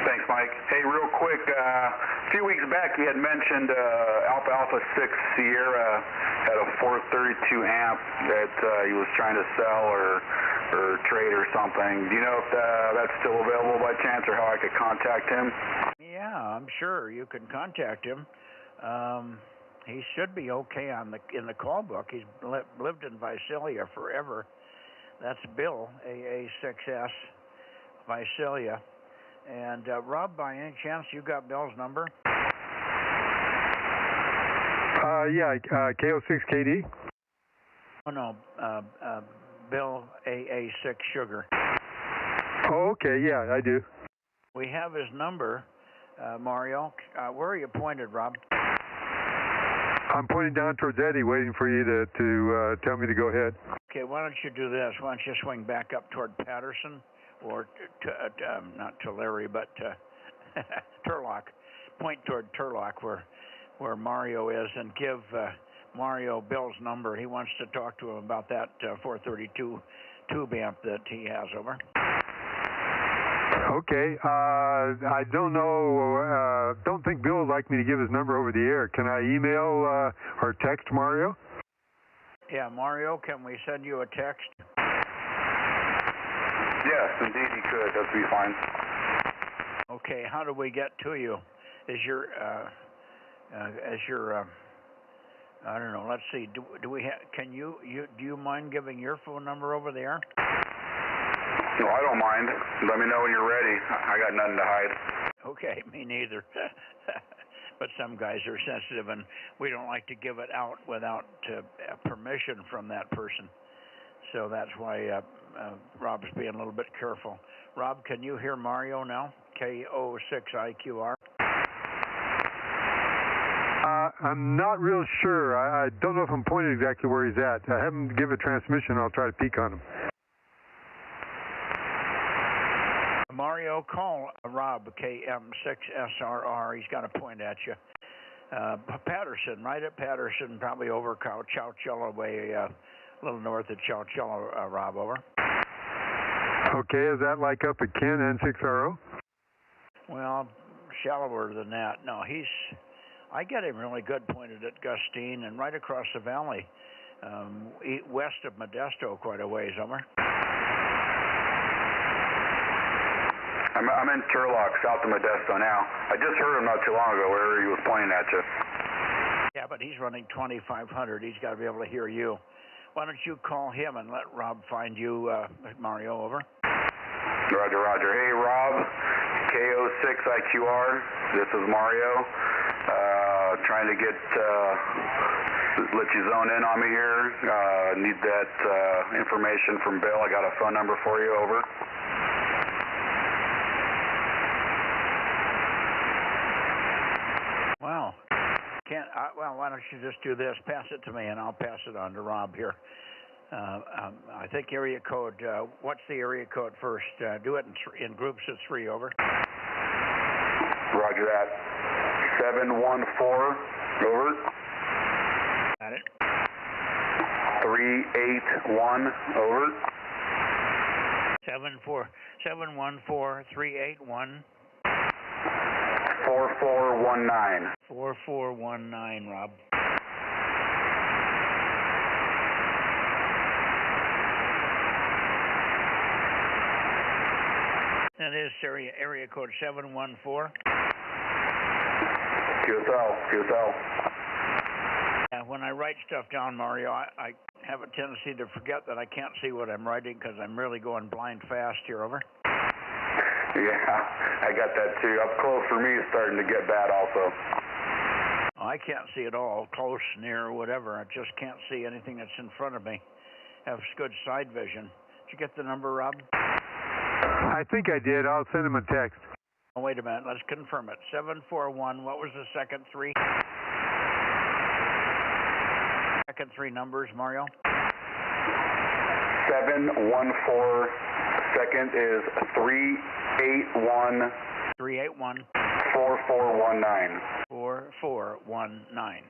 Thanks, Mike. Hey, real quick, a few weeks back you had mentioned Alpha 6 Sierra had a 432 amp that he was trying to sell or trade or something. Do you know if that's still available by chance, or how I could contact him? Yeah, I'm sure you can contact him. He should be okay in the call book. He's lived in Visalia forever. That's Bill, AA6S, Visalia. And Rob, by any chance, you got Bill's number? Yeah, KO6KD. Oh, no, Bill, AA6 Sugar. Oh, okay, yeah, I do. We have his number, Mario. Where are you pointed, Rob? I'm pointing down towards Eddie, waiting for you to tell me to go ahead. Okay, why don't you do this? Why don't you swing back up toward Patterson, or not Tulare, but Turlock. Point toward Turlock, where Mario is, and give Mario Bill's number. He wants to talk to him about that 432 tube amp that he has. Over. Okay, I don't know, don't think Bill would like me to give his number over the air. Can I email or text Mario? Yeah, Mario, can we send you a text? Yes, indeed you could. That'd be fine. Okay, how do we get to you? Is your, I don't know, let's see, do we have, do you mind giving your phone number over the air? No, I don't mind. Let me know when you're ready. I got nothing to hide. Okay, me neither. But some guys are sensitive, and we don't like to give it out without permission from that person. So that's why Rob's being a little bit careful. Rob, can you hear Mario now? KO6IQR. I'm not real sure. I don't know if I'm pointing exactly where he's at. I have him give a transmission. I'll try to peek on him. Mario, call Rob, KM6SRR. He's got a point at you. Patterson, right at Patterson, probably over Chowchilla way, a little north of Chowchilla, Rob, over. Okay, is that like up at Ken N6RO? Well, shallower than that. No, I get him really good pointed at Gustine and right across the valley, west of Modesto quite a ways, over. I'm in Turlock, south of Modesto now. I just heard him not too long ago where he was pointing at you. Yeah, but he's running 2,500. He's got to be able to hear you. Why don't you call him and let Rob find you, Mario, over? Roger, roger. Hey, Rob, KO6IQR. This is Mario. Trying to let you zone in on me here. Need that information from Bill. I got a phone number for you, over. Wow. Well, why don't you just do this? Pass it to me, and I'll pass it on to Rob here. I think area code, what's the area code first? Do it in groups of 3, over. Roger that. 714, over. Got it. 381, over. 714-381. 4419. 4419, Rob. That is area code 714. QSL. Yeah, when I write stuff down, Mario, I have a tendency to forget that I can't see what I'm writing because I'm really going blind fast here, over. Yeah, I got that too. Up close for me is starting to get bad also. I can't see it all, close, near, whatever. I just can't see anything that's in front of me. Have good side vision. Did you get the number, Rob? I think I did. I'll send him a text. Oh, wait a minute. Let's confirm it. 741. What was the second 3? Second 3 numbers, Mario? 714. Second is 381. 381. 4419. 4419.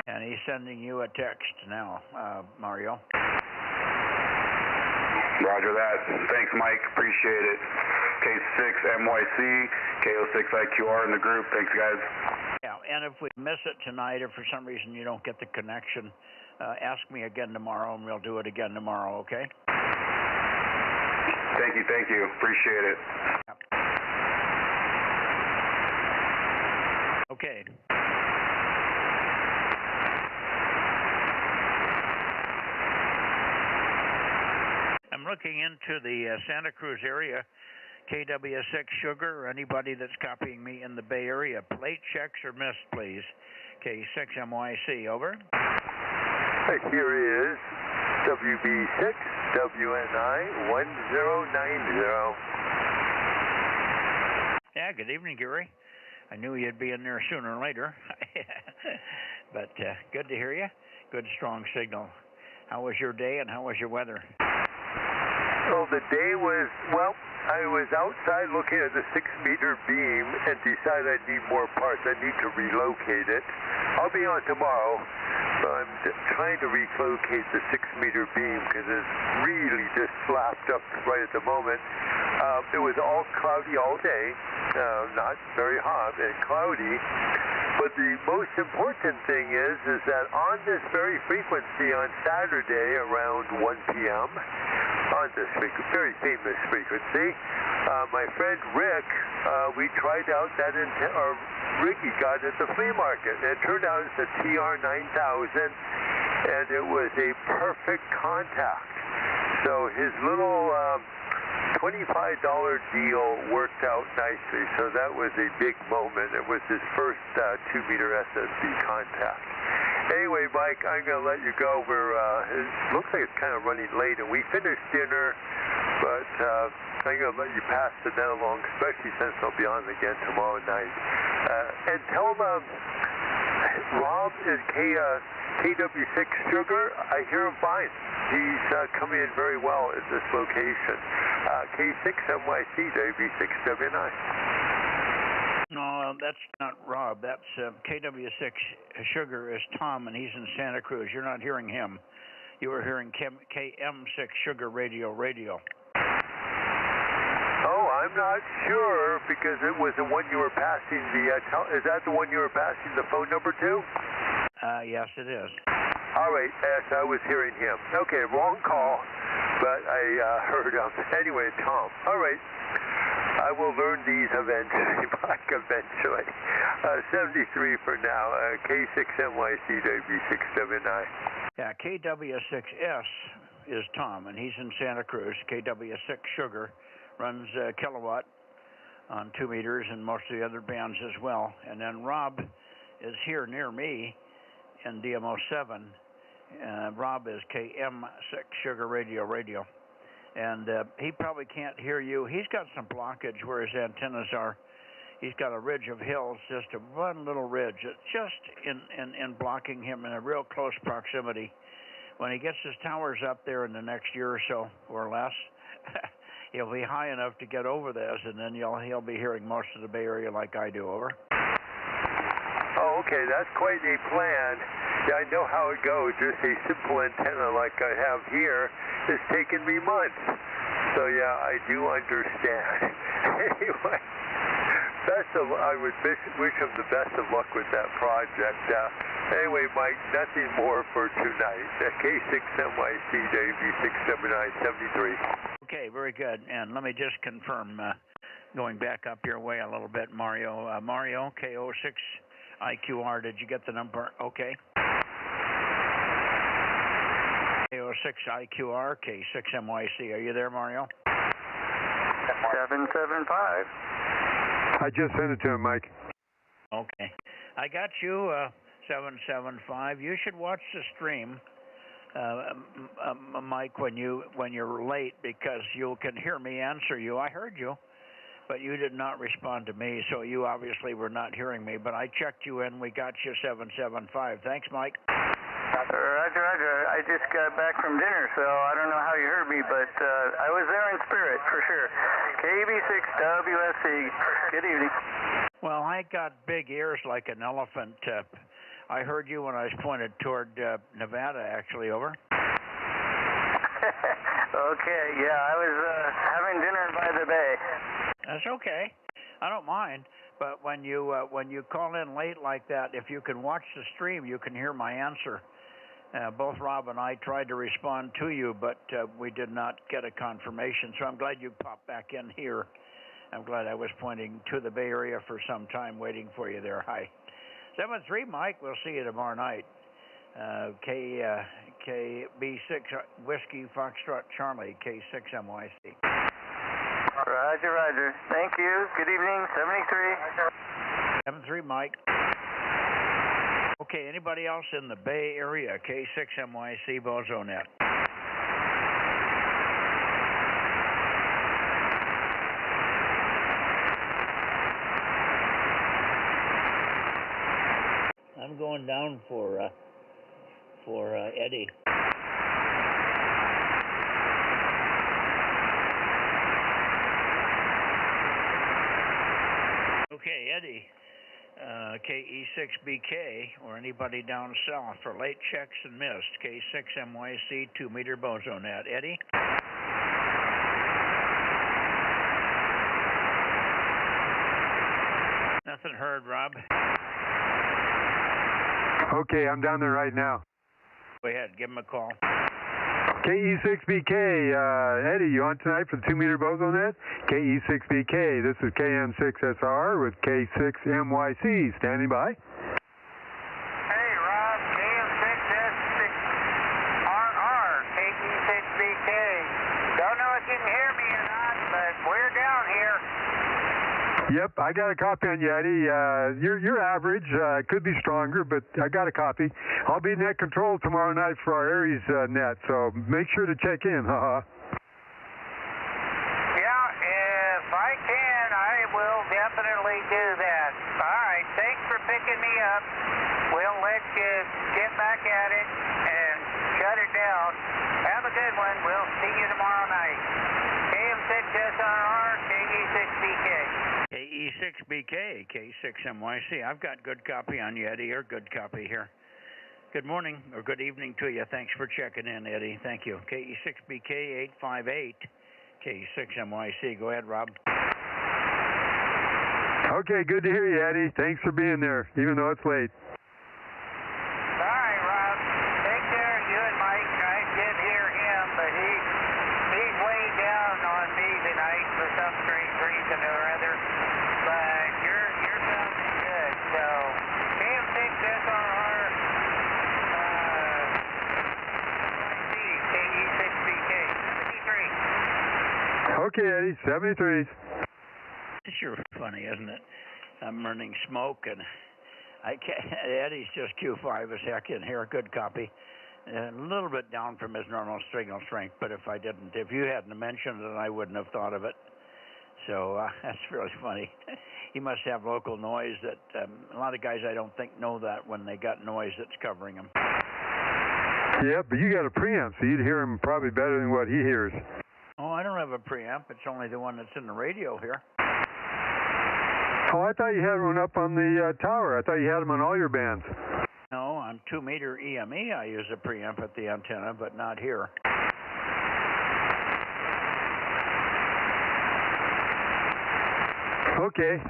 And he's sending you a text now, Mario. Roger that. Thanks, Mike. Appreciate it. K6MYC, KO6IQR in the group. Thanks, guys. Yeah, and if we miss it tonight, if for some reason you don't get the connection, ask me again tomorrow, and we'll do it again tomorrow, okay? Thank you. Appreciate it. Yep. Okay. I'm looking into the Santa Cruz area, KW6 Sugar, or anybody that's copying me in the Bay Area. Plate checks or missed, please. K6MYC, over. Here is WB6 WNI 1090. Yeah, good evening, Gary. I knew you'd be in there sooner or later. But good to hear you. Good, strong signal. How was your day and how was your weather? Well, the day was, well, I was outside looking at the 6-meter beam and decided I need more parts. I need to relocate it. I'll be on tomorrow, but I'm trying to relocate the 6-meter beam because it's really just slapped up right at the moment. It was all cloudy all day, not very hot and cloudy. But the most important thing is that on this very frequency on Saturday around 1 p.m., on this very famous frequency, my friend Rick, we tried out that Ricky got at the flea market. And it turned out it's a TR9000, and it was a perfect contact. So his little $25 deal worked out nicely, so that was a big moment. It was his first 2-meter SSB contact. Anyway, Mike, I'm going to let you go. It looks like it's kind of running late, and we finished dinner, but I'm going to let you pass the net along, especially since I'll be on again tomorrow night. And tell them Rob is KW6 Sugar. I hear him fine. He's coming in very well at this location. K6MYC, W6WNI. No, that's not Rob. That's KW6 Sugar is Tom, and he's in Santa Cruz. You're not hearing him. You were hearing KM6 Sugar Radio. Oh, I'm not sure because it was the one you were passing is that the one you were passing the phone number to? Yes, it is. All right, yes, I was hearing him. Okay, wrong call, but I heard him. Anyway, Tom. All right. I will learn these eventually, Mike, eventually. 73 for now. K6MYC, W6WNI. Yeah, KW6S is Tom, and he's in Santa Cruz. KW6 Sugar runs kilowatt on 2 meters and most of the other bands as well. And then Rob is here near me in DMO7. Rob is KM6 Sugar Radio. And he probably can't hear you. He's got some blockage where his antennas are. He's got a ridge of hills, just one little ridge, just in blocking him in a real close proximity. When he gets his towers up there in the next year or so, or less, he'll be high enough to get over this, and then he'll be hearing most of the Bay Area like I do, over. Oh, okay, that's quite a plan. Yeah, I know how it goes. Just a simple antenna like I have here has taken me months. So, yeah, I do understand. Anyway, I would wish him the best of luck with that project. Anyway, Mike, nothing more for tonight. K6MYC, W67973. Okay, very good. And let me just confirm, going back up your way a little bit, Mario, KO6IQR, did you get the number? Okay. KO6IQR, K6MYC. Are you there, Mario? 775. I just sent it to him, Mike. Okay. I got you, 775. You should watch the stream, Mike, when you're late, because you can hear me answer you. I heard you, but you did not respond to me, so you obviously were not hearing me. But I checked you in. We got you 775. Thanks, Mike. Roger. I just got back from dinner, so I don't know how you heard me, but I was there in spirit, for sure. KB6WSC, good evening. Well, I got big ears like an elephant. I heard you when I was pointed toward Nevada, actually, over. Okay, yeah, I was having dinner by the bay. That's okay. I don't mind. But when you call in late like that, if you can watch the stream, you can hear my answer. Both Rob and I tried to respond to you, but we did not get a confirmation. So I'm glad you popped back in here. I'm glad I was pointing to the Bay Area for some time, waiting for you there. Hi. 7-3, Mike. We'll see you tomorrow night. KB6 Whiskey Foxtrot Charlie, K6 MYC. Roger, roger. Thank you. Good evening, 73. 7-3, Mike. Okay, anybody else in the Bay Area? K6 MYC, Bozo Net. I'm going down for Eddie. Okay, Eddie, KE6BK, or anybody down south for late checks and missed, K6MYC, 2-meter Bozo Net. Eddie? Nothing heard, Rob. Okay, I'm down there right now. Go ahead, give him a call. KE6BK, Eddie, you on tonight for the 2-meter Bozo Net? KE6BK, this is KM6SR with K6MYC, standing by. Hey, Rob, KM6SRR, KE6BK. Don't know if you can hear me or not, but we're down here. Yep, I got a copy on you, Eddie. You're average. Could be stronger, but I got a copy. I'll be net control tomorrow night for our Aries net, so make sure to check in. Haha. Yeah, if I can, I will definitely do that. All right, thanks for picking me up. We'll let you get back at it and shut it down. Have a good one. We'll see you tomorrow night. KM6SRR, KE6BK. KE6BK, K6MYC. I've got good copy on you, Eddie, or good copy here. Good morning, or good evening to you. Thanks for checking in, Eddie. Thank you. KE6BK 858, K6MYC. Go ahead, Rob. Okay, good to hear you, Eddie. Thanks for being there, even though it's late. All right, Rob. Take care of you and Mike. I did hear him, but he's way down on me tonight for some strange reason or other. But you're sounding good. So KM6SRR, KE6BK, 73. Okay, Eddie, 73s. It's sure funny, isn't it? I'm burning smoke, and I can't. Eddie's just Q5 as heck in here. Good copy. A little bit down from his normal signal strength, but if you hadn't mentioned it, I wouldn't have thought of it. So that's really funny. He must have local noise that a lot of guys I don't think know that when they got noise that's covering them. Yeah, but you got a preamp, so you'd hear him probably better than what he hears. Oh, I don't have a preamp. It's only the one that's in the radio here. Oh, I thought you had one up on the tower. I thought you had them on all your bands. No, on 2-meter EME I use a preamp at the antenna, but not here. Okay,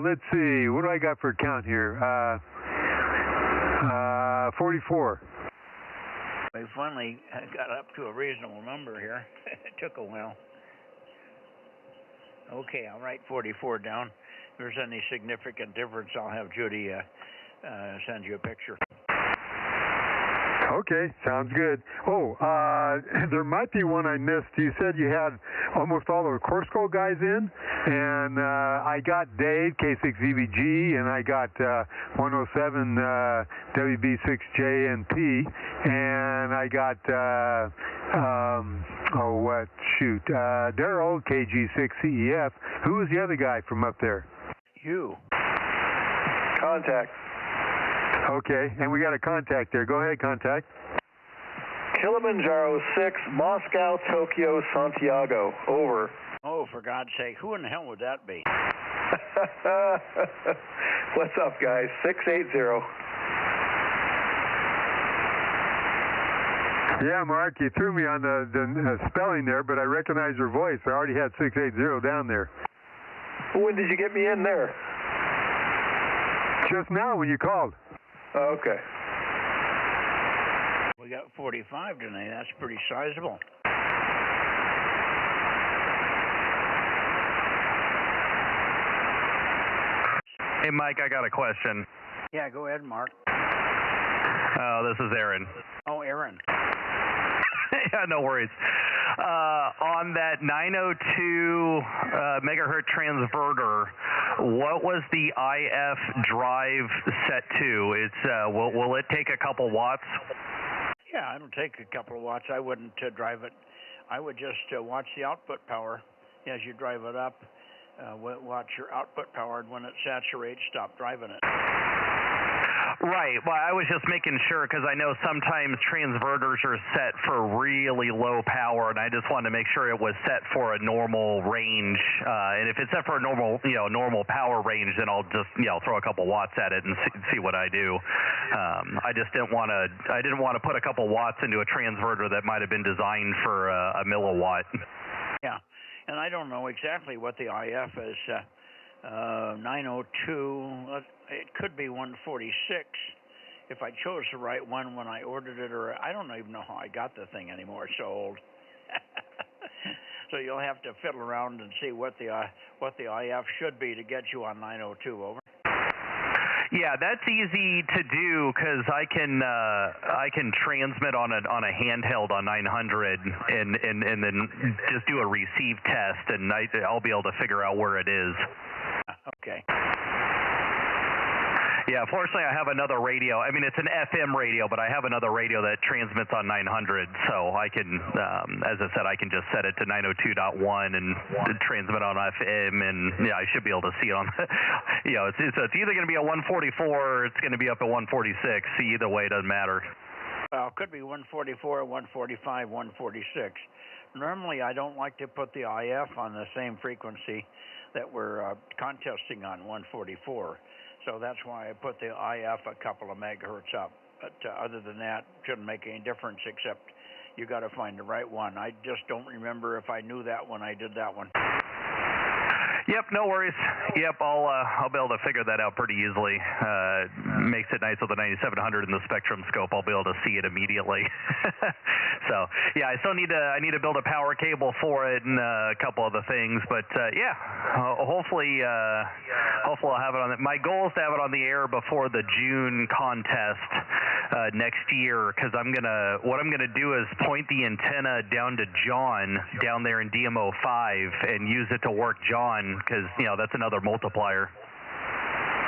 let's see. What do I got for a count here? 44. We finally got up to a reasonable number here. It took a while. Okay, I'll write 44 down. If there's any significant difference, I'll have Judy send you a picture. Okay, sounds good. Oh, there might be one I missed. You said you had almost all the Corsco guys in, and I got Dave, K6EBG, and I got 107 WB6JNP, and I got, Daryl, KG6CEF. Who was the other guy from up there? You. Contact. Okay, and we got a contact there. Go ahead, contact. Kilimanjaro 6, Moscow, Tokyo, Santiago. Over. Oh, for God's sake, who in the hell would that be? What's up, guys? 680. Yeah, Mark, you threw me on the spelling there, but I recognize your voice. I already had 680 down there. When did you get me in there? Just now when you called. Oh, okay. We got 45 tonight. That's pretty sizable. Hey, Mike, I got a question. Yeah, go ahead, Mark. Oh, this is Aaron. Oh, Aaron. Yeah, no worries. On that 902 megahertz transverter, what was the IF drive set to? It's will it take a couple watts? Yeah, it'll take a couple of watts. I wouldn't drive it. I would just watch the output power as you drive it up. Watch your output power, and when it saturates, stop driving it. Right. Well, I was just making sure because I know sometimes transverters are set for really low power, and I just wanted to make sure it was set for a normal range. And if it's set for a normal power range, then I'll just throw a couple watts at it and see what I do. I just didn't want to put a couple watts into a transverter that might have been designed for a milliwatt. Yeah, and I don't know exactly what the IF is. 902, it could be 146 if I chose the right one when I ordered it, or I don't even know how I got the thing anymore. It's so old. So you'll have to fiddle around and see what the IF should be to get you on 902. Over. Yeah, that's easy to do because I can transmit on a handheld on 900 and then just do a receive test, and I'll be able to figure out where it is. Okay. Yeah, fortunately I have another radio. I mean, it's an FM radio, but I have another radio that transmits on 900, so I can, as I said, I can just set it to 902.1 and transmit on FM, and yeah, I should be able to see it on, it's either going to be a 144 or it's going to be up at 146. Either way, it doesn't matter. Well, it could be 144, 145, 146. Normally, I don't like to put the IF on the same frequency that we're contesting on 144. So that's why I put the IF a couple of megahertz up. But other than that, shouldn't make any difference except you got to find the right one. I just don't remember if I knew that when I did that one. Yep, no worries. Yep, I'll be able to figure that out pretty easily. Makes it nice with the 9700 in the spectrum scope. I'll be able to see it immediately. So yeah, I still need to build a power cable for it and a couple other things. But yeah, hopefully I'll have it on. My goal is to have it on the air before the June contest next year, because what I'm gonna do is point the antenna down to John down there in DMO5 and use it to work John, because that's another multiplier.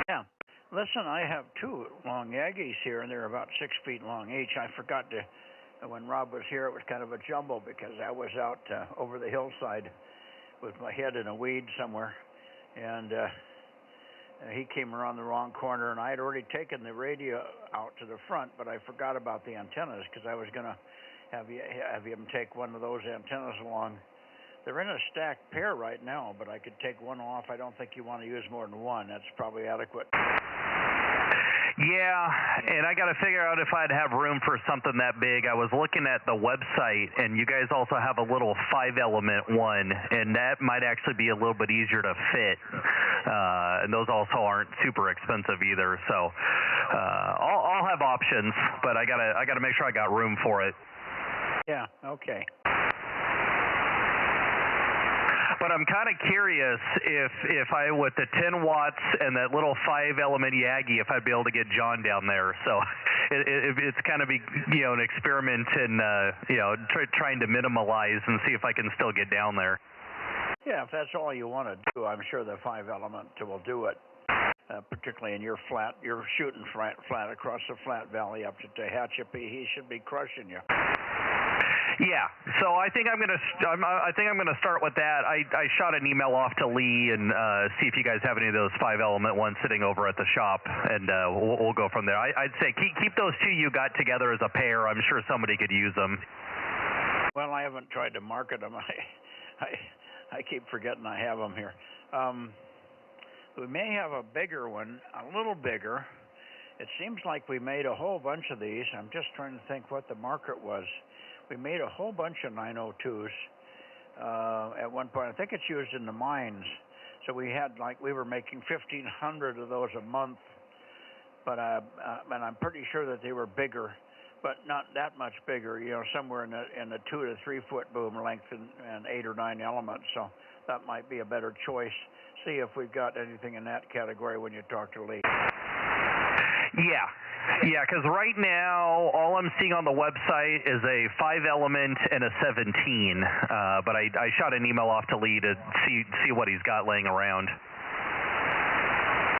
Yeah. Listen, I have two long Aggies here, and they're about 6 feet long each. I forgot to, when Rob was here, it was kind of a jumble because I was out over the hillside with my head in a weed somewhere, and he came around the wrong corner, and I had already taken the radio out to the front, but I forgot about the antennas because I was going to have him take one of those antennas along. They're in a stacked pair right now, but I could take one off. I don't think you want to use more than one. That's probably adequate. Yeah, and I got to figure out if I'd have room for something that big. I was looking at the website, and you guys also have a little 5-element one, and that might actually be a little bit easier to fit. And those also aren't super expensive either. So I'll have options, but I gotta make sure I got room for it. Yeah. Okay. But I'm kind of curious if I, with the 10 watts and that little 5-element Yagi, if I'd be able to get John down there. So it's kind of an experiment in trying to minimalize and see if I can still get down there. Yeah, if that's all you want to do, I'm sure the 5-element will do it. Particularly in your flat, you're shooting flat across the flat valley up to Tehachapi. He should be crushing you. Yeah, so I think I'm gonna start with that. I shot an email off to Lee and see if you guys have any of those 5-element ones sitting over at the shop, and we'll go from there. I'd say keep those two you got together as a pair. I'm sure somebody could use them. Well, I haven't tried to market them. I keep forgetting I have them here. We may have a bigger one, a little bigger. It seems like we made a whole bunch of these. I'm just trying to think what the market was. we made a whole bunch of 902s at one point. I think it's used in the mines. So we were making 1,500 of those a month, but and I'm pretty sure that they were bigger, but not that much bigger. Somewhere in the 2 to 3 foot boom length and 8 or 9 elements. So that might be a better choice. See if we've got anything in that category when you talk to Lee. Yeah, because right now all I'm seeing on the website is a 5-element and a 17. But I shot an email off to Lee to see what he's got laying around.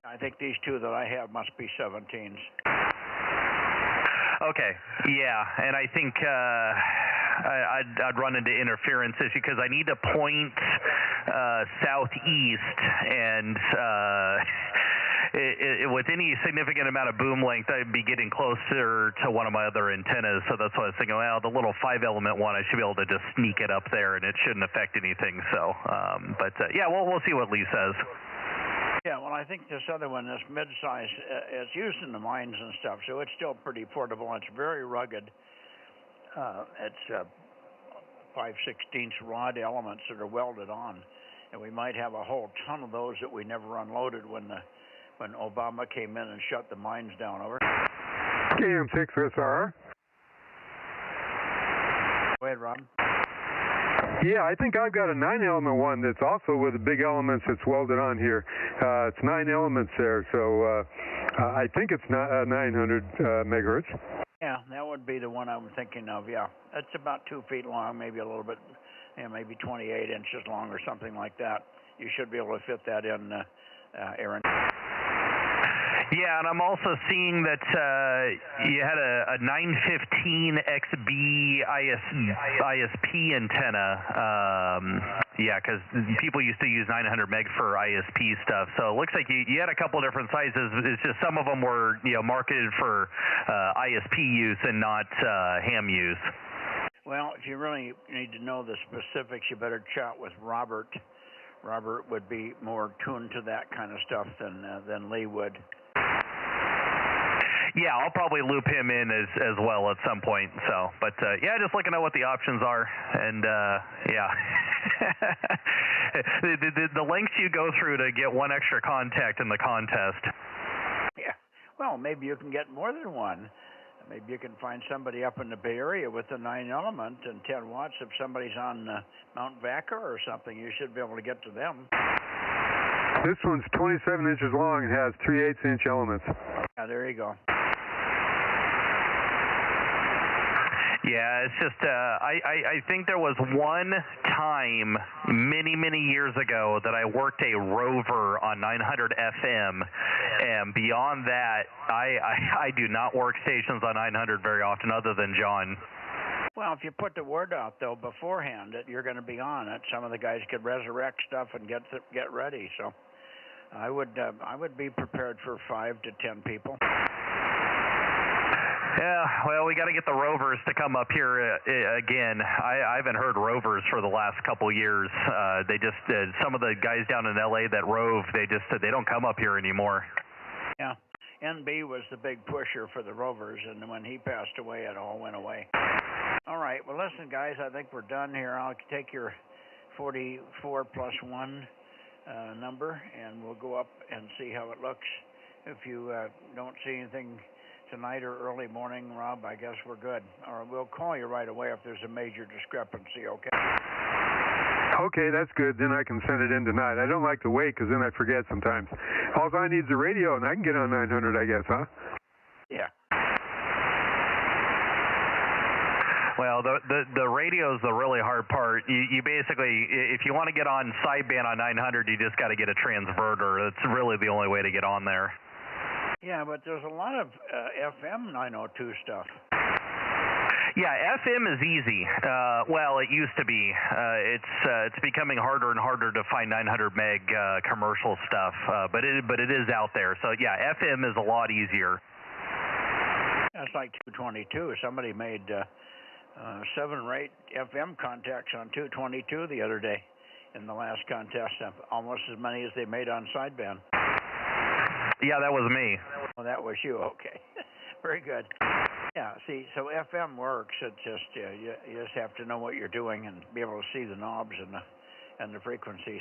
I think these two that I have must be 17s. Okay, yeah, and I think I'd run into interference issue because I need to point southeast, and with any significant amount of boom length, I'd be getting closer to one of my other antennas. So that's why I was thinking, well, the little 5-element one, I should be able to just sneak it up there, and it shouldn't affect anything. So, yeah, we'll see what Lee says. Yeah, well, I think this other one, this mid-size, is used in the mines and stuff, so it's still pretty portable. It's very rugged. It's 5/16 rod elements that are welded on, and we might have a whole ton of those that we never unloaded when Obama came in and shut the mines down. Over. KM6SR. Go ahead, Rob. Yeah, I think I've got a 9-element one that's also with the big elements that's welded on here. It's 9 elements there, so I think it's 900 megahertz. Yeah, that would be the one I'm thinking of, yeah. It's about 2 feet long, maybe a little bit, maybe 28 inches long or something like that. You should be able to fit that in, Aaron. Yeah, and I'm also seeing that you had a 915 XB ISP antenna. Yeah, because people used to use 900 meg for ISP stuff. So it looks like you had a couple different sizes. It's just some of them were marketed for ISP use and not ham use. Well, if you really need to know the specifics, you better chat with Robert. Robert would be more tuned to that kind of stuff than Lee would. Yeah, I'll probably loop him in as well at some point. So, but yeah, just looking at what the options are, and yeah, the lengths you go through to get one extra contact in the contest. Yeah, well, maybe you can get more than one. Maybe you can find somebody up in the Bay Area with a 9-element and 10 watts. If somebody's on Mount Vaca or something, you should be able to get to them. This one's 27 inches long and has 3/8-inch elements. Yeah, there you go. Yeah, it's just I think there was one time many years ago that I worked a rover on 900 FM, and beyond that, I do not work stations on 900 very often, other than John. Well, if you put the word out though beforehand that you're going to be on it, some of the guys could resurrect stuff and get ready. So I would be prepared for 5 to 10 people. Yeah, well, we got to get the rovers to come up here again. I haven't heard rovers for the last couple years. They just some of the guys down in LA that rove, they don't come up here anymore. Yeah, NB was the big pusher for the rovers, and when he passed away, it all went away. All right, well, listen, guys, I think we're done here. I'll take your 44 plus 1 number, and we'll go up and see how it looks. If you don't see anything tonight or early morning, Rob, I guess we're good. Or we'll call you right away if there's a major discrepancy, okay? Okay, that's good. Then I can send it in tonight. I don't like to wait because then I forget sometimes. All I need is a radio, and I can get on 900, I guess, huh? Yeah. Well, the radio's the really hard part. You basically, if you want to get on sideband on 900, you just got to get a transverter. That's really the only way to get on there. Yeah, but there's a lot of FM 902 stuff. Yeah, FM is easy. Well, it used to be. It's becoming harder and harder to find 900 meg commercial stuff, but it is out there. So yeah, FM is a lot easier. That's like 222. Somebody made 7 or 8 FM contacts on 222 the other day in the last contest. Almost as many as they made on sideband. Yeah, that was me. Oh, that was you. Okay. Very good. Yeah, see, so FM works. It's just you just have to know what you're doing and be able to see the knobs and the frequencies.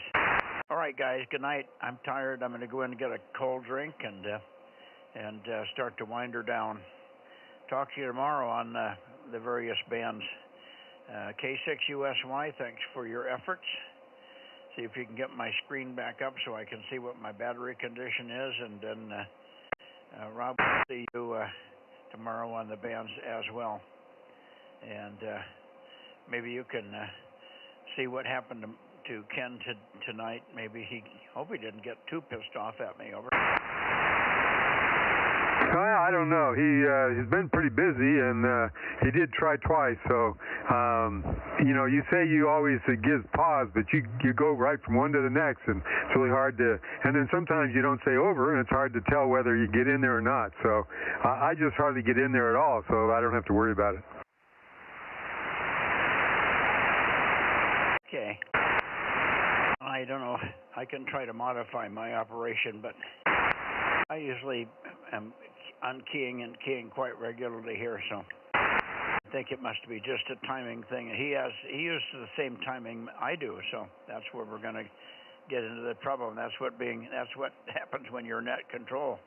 All right, guys. Good night. I'm tired. I'm going to go in and get a cold drink and start to wind her down. Talk to you tomorrow on the various bands. K6USY. Thanks for your efforts. See if you can get my screen back up so I can see what my battery condition is, and then Rob will see you tomorrow on the bands as well, and maybe you can see what happened to Ken tonight. Maybe hope he didn't get too pissed off at me over. I don't know. He's been pretty busy, and he did try twice. So, you say you always give pause, but you go right from one to the next, and it's really hard to. And then sometimes you don't say over, and it's hard to tell whether you get in there or not. So, I just hardly get in there at all, so I don't have to worry about it. Okay. I don't know. I can try to modify my operation, but I usually am unkeying and keying quite regularly here, so I think it must be just a timing thing. He uses the same timing I do, so that's where we're going to get into the problem. That's what happens when you're net control.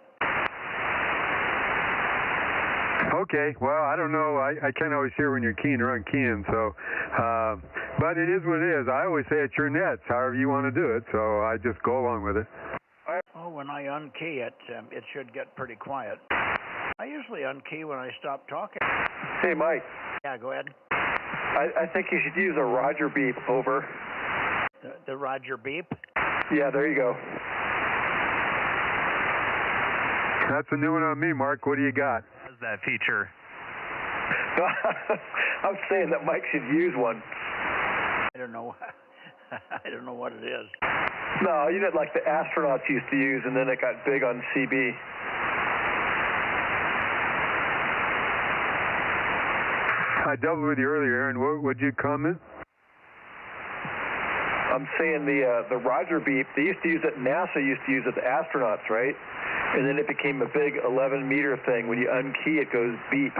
Okay, well, I don't know. I can't always hear when you're keying or unkeying, so, but it is what it is. I always say it's your nets, however you want to do it, so I just go along with it. Oh, when I unkey it, it should get pretty quiet. I usually unkey when I stop talking. Hey, Mike. Yeah, go ahead. I think you should use a Roger beep, over. The Roger beep? Yeah, there you go. That's a new one on me, Mark. What do you got? What's that feature? I'm saying that Mike should use one. I don't know. I don't know what it is. No, you know, like the astronauts used to use, and then it got big on CB. I doubled with you earlier, Aaron. What'd you comment? I'm saying the Roger beep, they used to use it, NASA used to use it, the astronauts, right? And then it became a big 11-meter thing. When you unkey, it goes beep.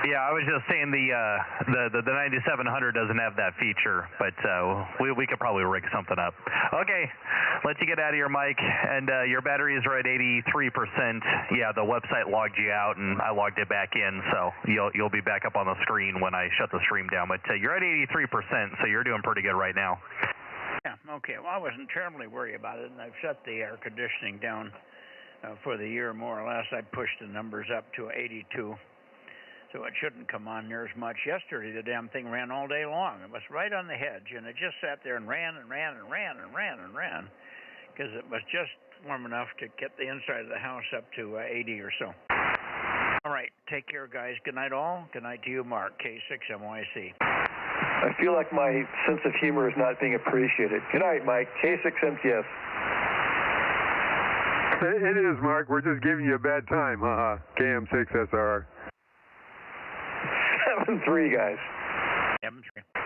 Yeah, I was just saying the 9700 doesn't have that feature, but we could probably rig something up. Okay, let you get out of here, Mike, and your batteries are at 83%. Yeah, the website logged you out, and I logged it back in, so you'll be back up on the screen when I shut the stream down. But you're at 83%, so you're doing pretty good right now. Yeah, okay. Well, I wasn't terribly worried about it, and I've shut the air conditioning down for the year, more or less. I pushed the numbers up to 82. So it shouldn't come on near as much. Yesterday, the damn thing ran all day long. It was right on the hedge, and it just sat there and ran and ran and ran and ran and ran because it was just warm enough to get the inside of the house up to 80 or so. All right. Take care, guys. Good night, all. Good night to you, Mark, K6MYC. I feel like my sense of humor is not being appreciated. Good night, Mike. K6MTS. It is, Mark. We're just giving you a bad time. KM6SR. 7-3, guys. 7-3.